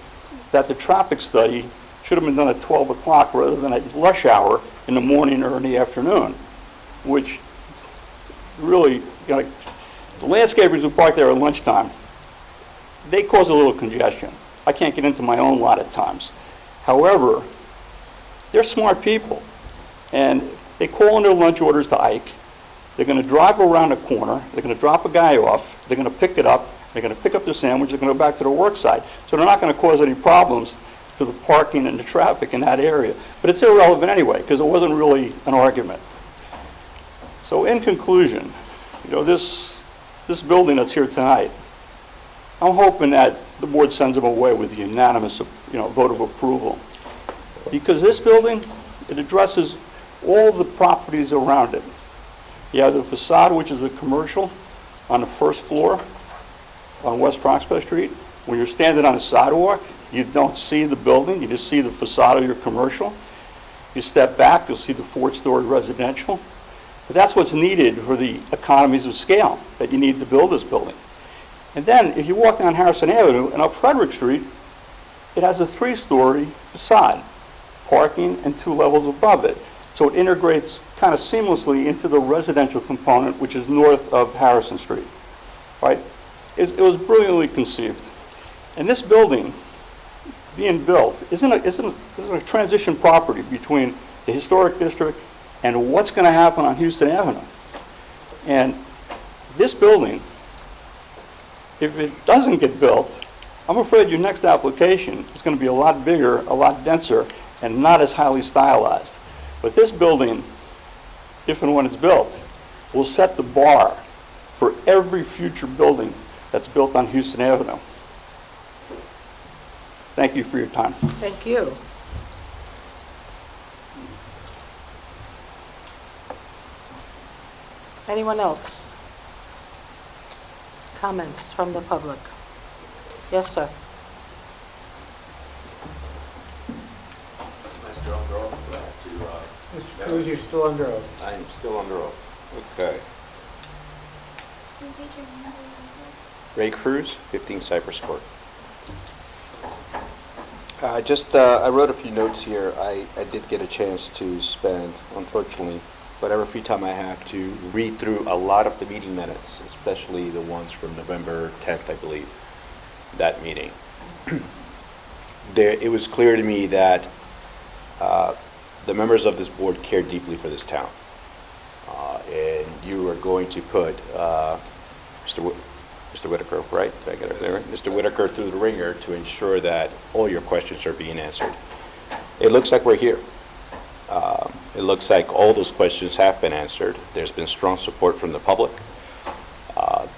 that the traffic study should have been done at 12 o'clock rather than at rush hour in the morning or in the afternoon, which really, you know, the landscapers who park there at lunchtime, they cause a little congestion. I can't get into my own lot at times. However, they're smart people, and they call in their lunch orders to Ike. They're going to drive around the corner. They're going to drop a guy off. They're going to pick it up. They're going to pick up their sandwich. They're going to go back to their work site. So they're not going to cause any problems to the parking and the traffic in that area. But it's irrelevant anyway, because it wasn't really an argument. So in conclusion, you know, this building that's here tonight, I'm hoping that the board sends them away with a unanimous, vote of approval. Because this building, it addresses all the properties around it. You have the facade, which is the commercial, on the first floor on West Prospect Street. When you're standing on a sidewalk, you don't see the building, you just see the facade of your commercial. You step back, you'll see the 4-story residential. But that's what's needed for the economies of scale that you need to build this building. And then, if you walk down Harrison Avenue and up Frederick Street, it has a 3-story facade, parking and 2 levels above it. So it integrates kind of seamlessly into the residential component, which is north of Harrison Street, right? It was brilliantly conceived. And this building being built isn't a transition property between the historic district and what's going to happen on Houston Avenue. And this building, if it doesn't get built, I'm afraid your next application is going to be a lot bigger, a lot denser, and not as highly stylized. But this building, if and when it's built, will set the bar for every future building that's built on Houston Avenue. Thank you for your time. Thank you. Anyone else? Comments from the public? Yes, sir. Am I still under oath? Do I have to, Mr. Cruz, you're still under oath. I am still under oath. Okay. Ray Cruz, 15 Cypress Court. I wrote a few notes here. I did get a chance to spend, unfortunately, whatever free time I have to read through a lot of the meeting minutes, especially the ones from November 10th, I believe, that meeting. It was clear to me that the members of this board care deeply for this town. And you are going to put Mr. Whitaker, right? Did I get it there? Right? Mr. Whitaker through the ringer to ensure that all your questions are being answered. It looks like we're here. It looks like all those questions have been answered. There's been strong support from the public.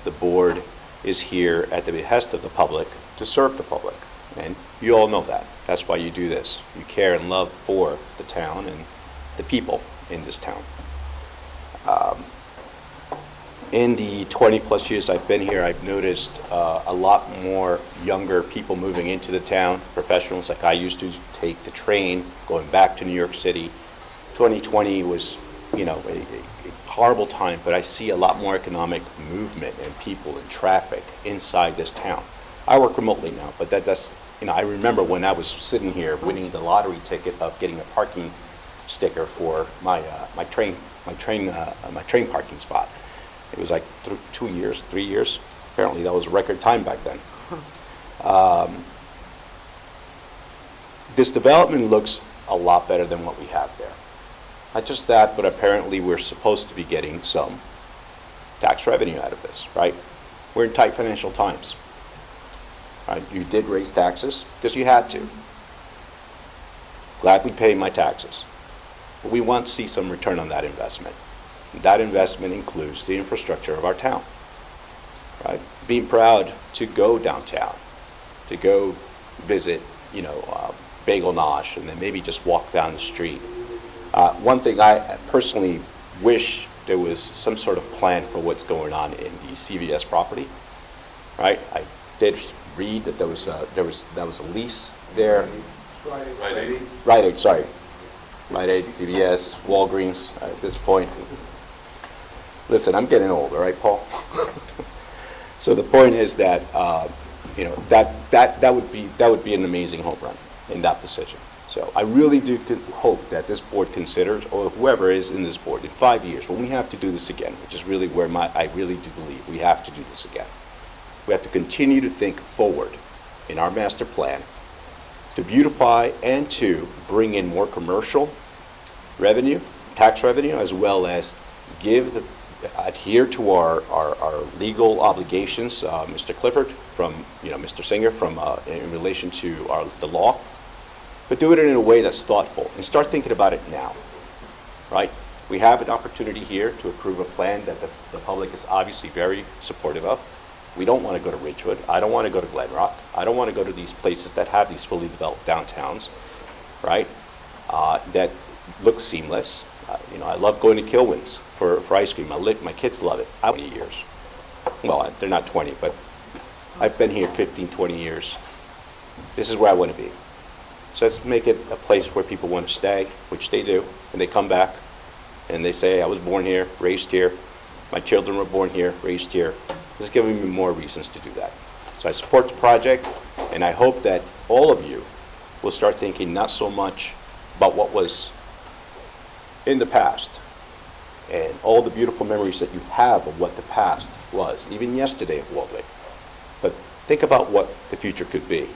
The board is here at the behest of the public to serve the public. And you all know that. That's why you do this. You care and love for the town and the people in this town. In the 20-plus years I've been here, I've noticed a lot more younger people moving into the town, professionals like I used to take the train going back to New York City. 2020 was, a horrible time, but I see a lot more economic movement and people and traffic inside this town. I work remotely now, but that's, I remember when I was sitting here winning the lottery ticket of getting a parking sticker for my train parking spot. It was like 2 years, 3 years. Apparently that was a record time back then. This development looks a lot better than what we have there. Not just that, but apparently we're supposed to be getting some tax revenue out of this, right? We're in tight financial times. Right? You did raise taxes because you had to. Gladly pay my taxes. But we want to see some return on that investment. That investment includes the infrastructure of our town, right? Being proud to go downtown, to go visit, Bagel Nosh, and then maybe just walk down the street. One thing I personally wish there was some sort of plan for what's going on in the CVS property, right? I did read that there was a lease there. Right, Eddie? Rite Aid, sorry. Rite Aid, CVS, Walgreens at this point. Listen, I'm getting old, all right, Paul? So the point is that, that would be an amazing home run in that position. So I really do hope that this board considers, or whoever is in this board, in 5 years, when we have to do this again, which is really where I really do believe we have to do this again. We have to continue to think forward in our master plan to beautify and to bring in more commercial revenue, tax revenue, as well as adhere to our legal obligations, Mr. Clifford from, Mr. Singer from, in relation to the law, but do it in a way that's thoughtful and start thinking about it now, right? We have an opportunity here to approve a plan that the public is obviously very supportive of. We don't want to go to Ridgewood. I don't want to go to Glen Rock. I don't want to go to these places that have these fully developed downtowns, right? That look seamless. I love going to Kilwins for ice cream. My kids love it. 20 years. Well, they're not 20, but I've been here 15, 20 years. This is where I want to be. So let's make it a place where people want to stay, which they do, and they come back and they say, I was born here, raised here. My children were born here, raised here. This is giving me more reasons to do that. So I support the project, and I hope that all of you will start thinking not so much about what was in the past and all the beautiful memories that you have of what the past was, even yesterday at Waldwick, but think about what the future could be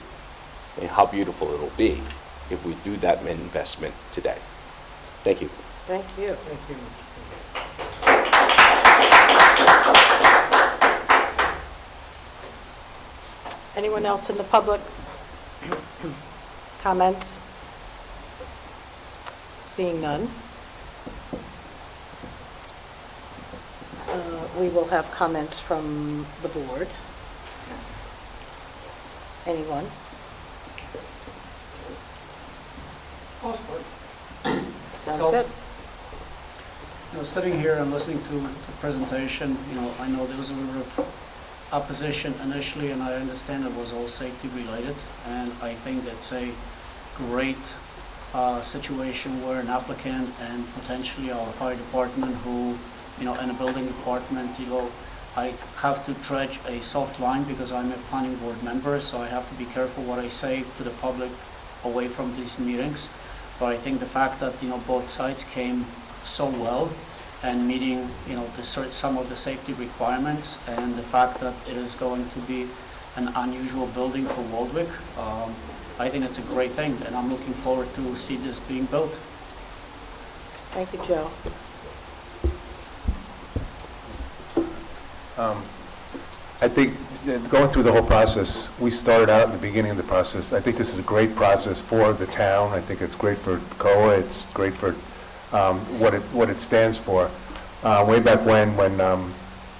and how beautiful it'll be if we do that investment today. Thank you. Thank you. Thank you, Mr. Anyone else in the public? Comments? Seeing none. We will have comments from the board. Anyone? Sounds So, good. Sitting here and listening to the presentation, I know there was a little bit of opposition initially, and I understand it was all safety related, and I think that's a great situation where an applicant and potentially our fire department who, and a building department, I have to dredge a soft line because I'm a planning board member, so I have to be careful what I say to the public away from these meetings. But I think the fact that, both sides came so well and meeting, some of the safety requirements, and the fact that it is going to be an unusual building for Waldwick, I think it's a great thing, and I'm looking forward to see this being built. Thank you, Joe. I think going through the whole process, we started out at the beginning of the process. I think this is a great process for the town. I think it's great for COA. It's great for what it stands for. Way back when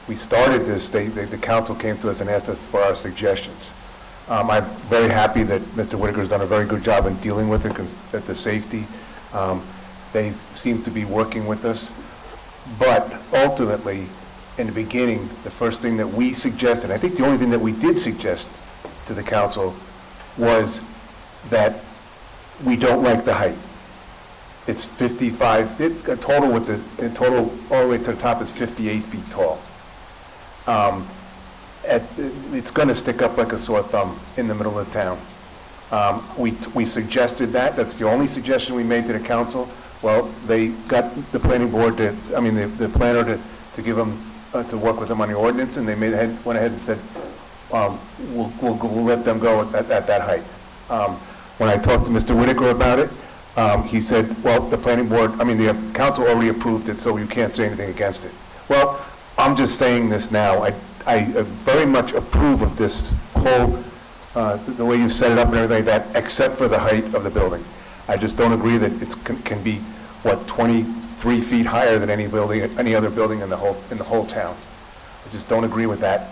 we started this, the council came to us and asked us for our suggestions. I'm very happy that Mr. Whitaker's done a very good job in dealing with it, at the safety. They seem to be working with us. But ultimately, in the beginning, the first thing that we suggested, I think the only thing that we did suggest to the council was that we don't like the height. It's 55, the total all the way to the top is 58 feet tall. It's going to stick up like a sore thumb in the middle of town. We suggested that. That's the only suggestion we made to the council. Well, they got the planning board the planner to give them, to work with them on the ordinance, and they went ahead and said, we'll let them go at that height. When I talked to Mr. Whitaker about it, he said, well, the council already approved it, so you can't say anything against it. Well, I'm just saying this now. I very much approve of this whole, the way you set it up and everything like that, except for the height of the building. I just don't agree that it can be 23 feet higher than any building, any other building in the whole town. I just don't agree with that.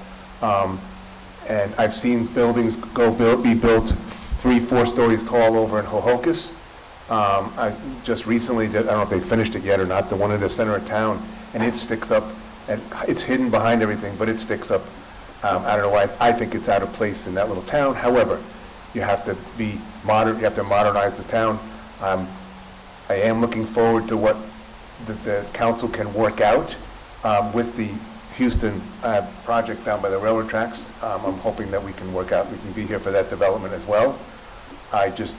And I've seen buildings be built 3-4 stories tall over in Hohokus. I just recently did, I don't know if they finished it yet or not, the one in the center of town, and it sticks up, and it's hidden behind everything, but it sticks up. I don't know why, I think it's out of place in that little town. However, you have to be modern, you have to modernize the town. I am looking forward to what the council can work out with the Houston project down by the railroad tracks. I'm hoping that we can work out, we can be here for that development as well. I just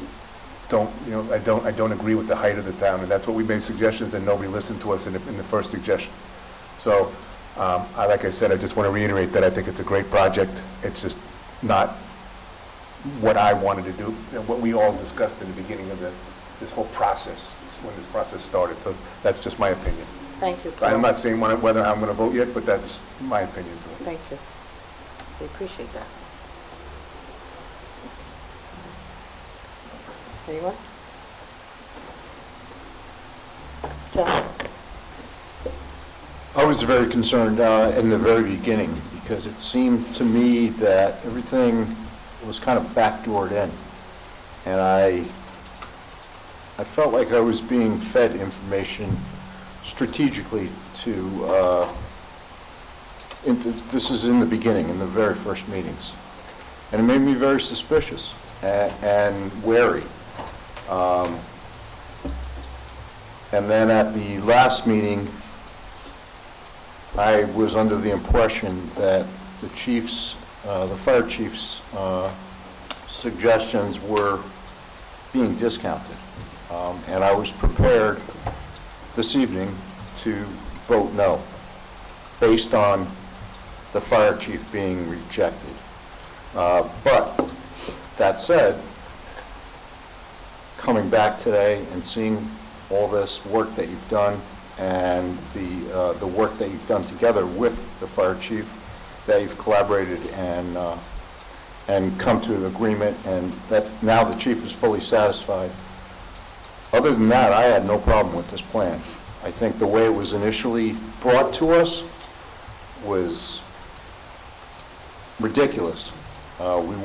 don't, I don't agree with the height of the town, and that's what we made suggestions, and nobody listened to us in the first suggestions. So, like I said, I just want to reiterate that I think it's a great project. It's just not what I wanted to do, and what we all discussed in the beginning of this whole process, when this process started. So that's just my opinion. Thank you. I'm not saying whether I'm going to vote yet, but that's my opinion. Thank you. We appreciate that. Anyone? John? I was very concerned in the very beginning because it seemed to me that everything was kind of backdoored in. And I felt like I was being fed information strategically to, this is in the beginning, in the very first meetings. And it made me very suspicious and wary. And then at the last meeting, I was under the impression that the chief's, the fire chief's suggestions were being discounted. And I was prepared this evening to vote no, based on the fire chief being rejected. But that said, coming back today and seeing all this work that you've done and the work that you've done together with the fire chief, that you've collaborated and come to an agreement, and that now the chief is fully satisfied. Other than that, I had no problem with this plan. I think the way it was initially brought to us was ridiculous. We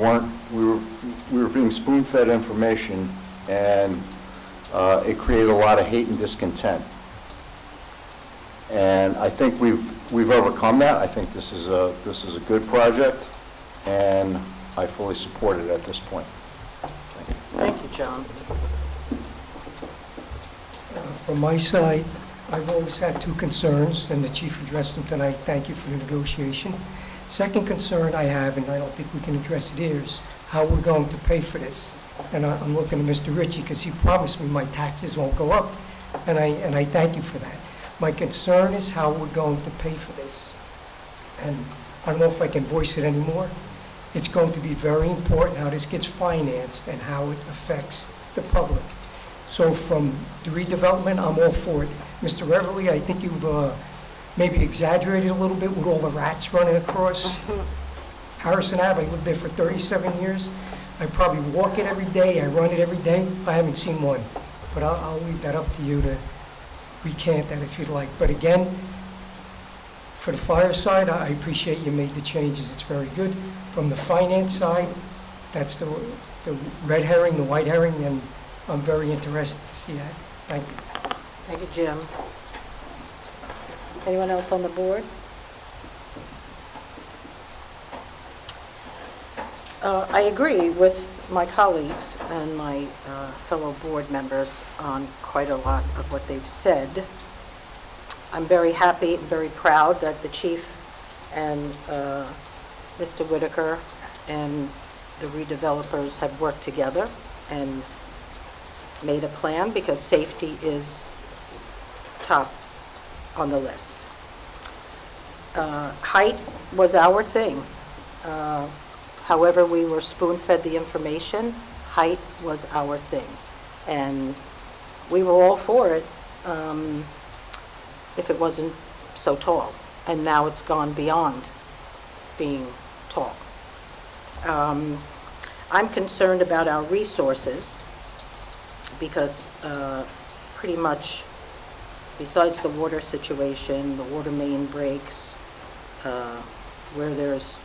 were being spoon-fed information, and it created a lot of hate and discontent. And I think we've overcome that. I think this is a good project, and I fully support it at this point. Thank you, John. From my side, I've always had two concerns, and the chief addressed them tonight. Thank you for the negotiation. Second concern I have, and I don't think we can address it here, is how we're going to pay for this. And I'm looking to Mr. Ritchie because he promised me my taxes won't go up, and I thank you for that. My concern is how we're going to pay for this. And I don't know if I can voice it anymore. It's going to be very important how this gets financed and how it affects the public. So from the redevelopment, I'm all for it. Mr. Everly, I think you've maybe exaggerated a little bit with all the rats running across Harrison Ave. I lived there for 37 years. I probably walk it every day. I run it every day. I haven't seen one. But I'll leave that up to you to recant that if you'd like. But again, for the fire side, I appreciate you made the changes. It's very good. From the finance side, that's the red herring, the white herring, and I'm very interested to see that. Thank you. Thank you, Jim. Anyone else on the board? I agree with my colleagues and my fellow board members on quite a lot of what they've said. I'm very happy and very proud that the chief and Mr. Whitaker and the redevelopers have worked together and made a plan, because safety is top on the list. Height was our thing. However we were spoon-fed the information, height was our thing. And we were all for it if it wasn't so tall. And now it's gone beyond being tall. I'm concerned about our resources, because pretty much besides the water situation, the water main breaks, where there's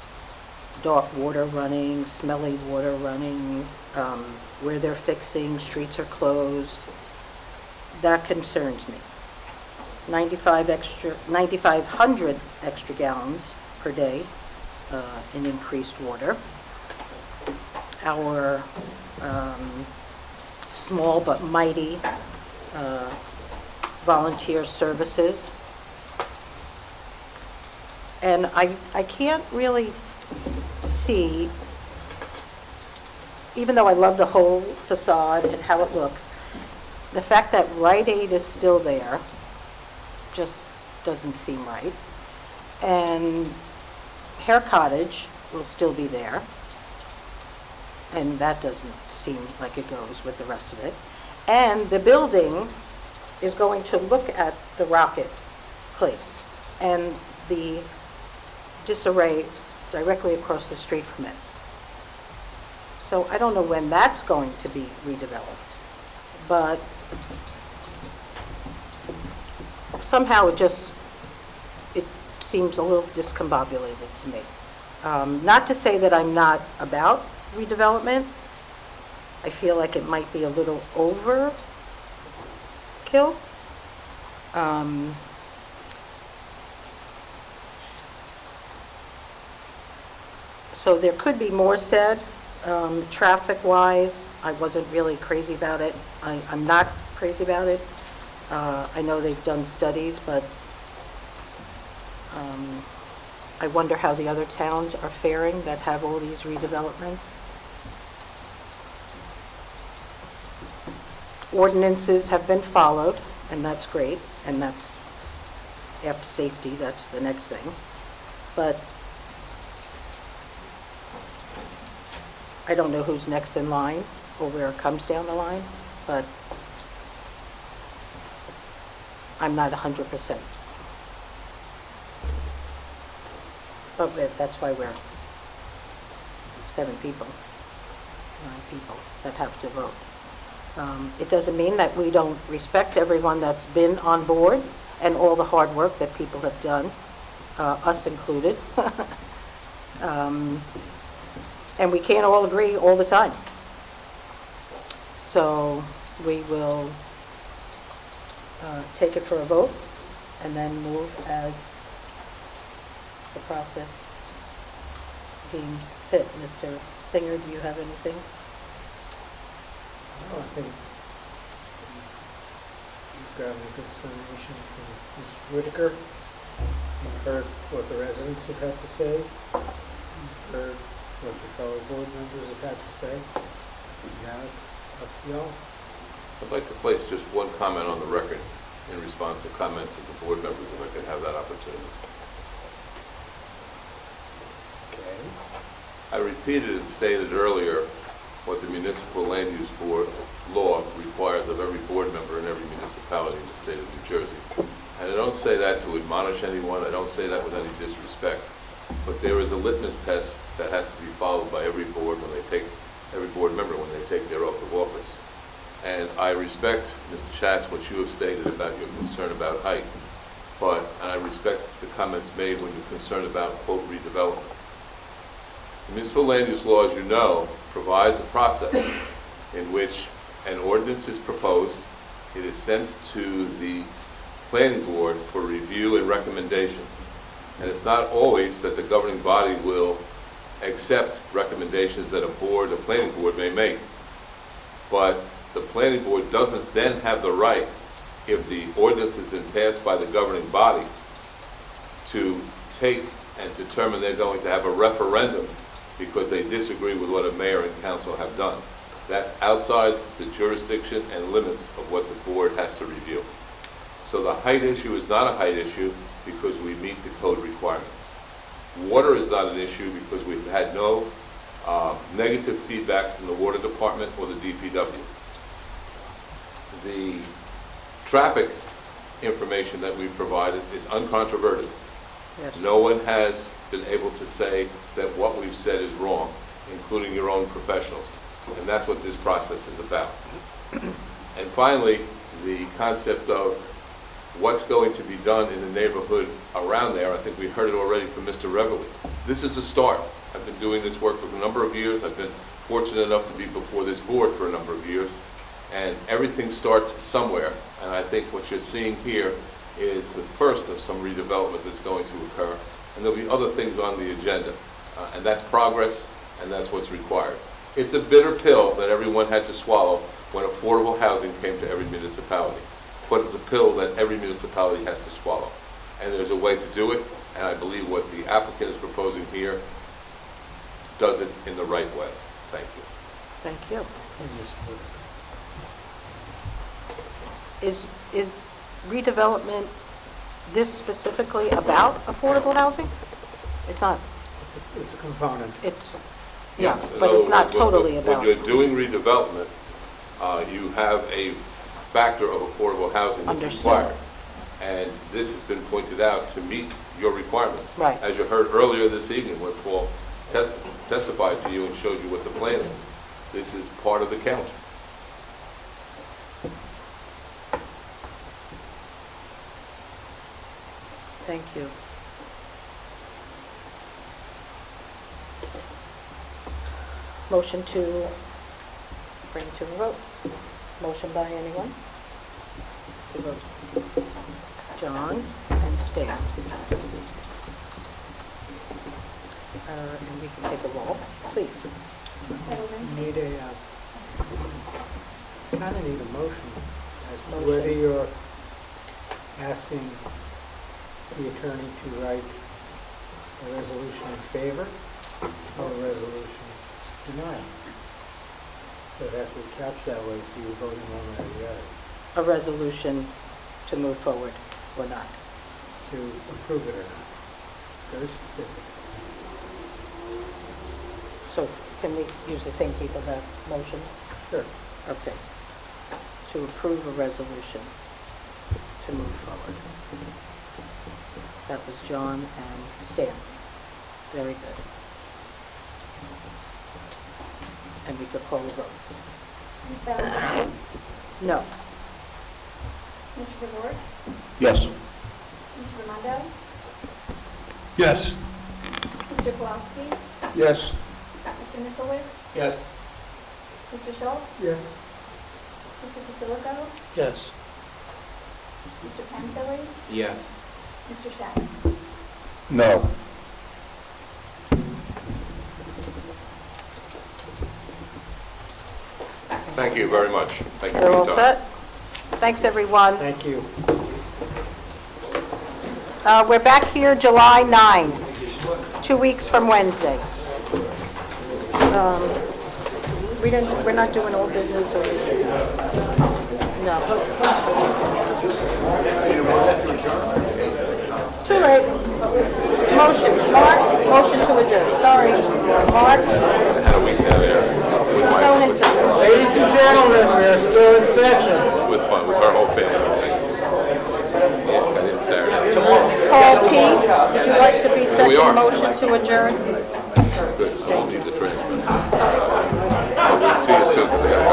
dark water running, smelly water running, where they're fixing, streets are closed, that concerns me. 9,500 extra gallons per day in increased water. Our small but mighty volunteer services. And I can't really see, even though I love the whole facade and how it looks, the fact that Rite Aid is still there just doesn't seem right. And Hair Cottage will still be there, and that doesn't seem like it goes with the rest of it. And the building is going to look at the Rocket Place and the disarray directly across the street from it. So I don't know when that's going to be redeveloped, but somehow it seems a little discombobulated to me. Not to say that I'm not about redevelopment. I feel like it might be a little overkill. So there could be more said. Traffic-wise, I wasn't really crazy about it. I'm not crazy about it. I know they've done studies, but I wonder how the other towns are faring that have all these redevelopments. Ordinances have been followed, and that's great, and that's, after safety, that's the next thing. But I don't know who's next in line or where it comes down the line, but I'm not 100%. But that's why we're 9 people that have to vote. It doesn't mean that we don't respect everyone that's been on board and all the hard work that people have done, us included. And we can't all agree all the time. So we will take it for a vote and then move as the process deems fit. Mr. Singer, do you have anything? No, I think you've gotten a good summation from Mr. Whitaker. You've heard what the residents have had to say. You've heard what the fellow board members have had to say. Now it's up to y'all. I'd like to place just one comment on the record in response to comments of the board members, if I could have that opportunity. Okay. I repeated and stated earlier what the Municipal Land Use Board law requires of every board member in every municipality in the state of New Jersey. And I don't say that to admonish anyone, I don't say that with any disrespect, but there is a litmus test that has to be followed by every board member when they take their oath of office. And I respect, Mr. Schatz, what you have stated about your concern about height, and I respect the comments made when you're concerned about, quote, redevelopment. The municipal land use law, as you know, provides a process in which an ordinance is proposed, it is sent to the planning board for review and recommendation. And it's not always that the governing body will accept recommendations that a planning board may make. But the planning board doesn't then have the right, if the ordinance has been passed by the governing body, to take and determine they're going to have a referendum because they disagree with what a mayor and council have done. That's outside the jurisdiction and limits of what the board has to review. So the height issue is not a height issue because we meet the code requirements. Water is not an issue because we've had no negative feedback from the water department or the DPW. The traffic information that we've provided is uncontroverted. Yes. No one has been able to say that what we've said is wrong, including your own professionals. And that's what this process is about. And finally, the concept of what's going to be done in the neighborhood around there. I think we heard it already from Mr. Reveley. This is a start. I've been doing this work for a number of years. I've been fortunate enough to be before this board for a number of years, and everything starts somewhere. And I think what you're seeing here is the first of some redevelopment that's going to occur, and there'll be other things on the agenda. And that's progress, and that's what's required. It's a bitter pill that everyone had to swallow when affordable housing came to every municipality. But it's a pill that every municipality has to swallow. And there's a way to do it, and I believe what the applicant is proposing here does it in the right way. Thank you. Thank you. Is redevelopment this specifically about affordable housing? It's not. It's a component. It's, yeah, Yes, in but other it's not words, totally about. When you're doing redevelopment, you have a factor of affordable housing that's Understood. required. And this has been pointed out to meet your requirements. Right. As you heard earlier this evening when Paul testified to you and showed you what the plan is. This is part of the count. Thank you. Motion to bring to a vote. Motion by anyone? To vote. John and Stan. And we can take a roll, please. Need a, kind of need a motion as to whether you're asking the attorney to write a resolution in favor or a resolution denying. So it has to be couched that way, so you're voting one way or the other. A resolution to move forward or not. To approve it or not. Very specific. So can we use the same people that motion? Sure. Okay. To approve a resolution to move forward. That was John and Stan. Very good. And we could call a vote. Ms. Valentin? No. Mr. DeWart? Yes. Mr. Raimondo? Yes. Mr. Pulaski? Yes. Mr. Misselwick? Yes. Mr. Schultz? Yes. Mr. Basilico? Yes. Mr. Campbell? Yes. Mr. Shattuck? No. Thank you very much. Thank you for They're your all time. set? Thanks, everyone. Thank you. We're back here July 9, 2 weeks from Wednesday. We're not doing old business or... No. Too late. Motion. Mark, motion to adjourn. Sorry. Mark. Had a week down there with my, Thrown into... Ladies and gentlemen, we're still in session. it was fun with our whole family. Yeah, I didn't Saturday. Paul P., would you like to be Here we second are. motion to adjourn? Good, so we'll need the transfer. We'll see you soon.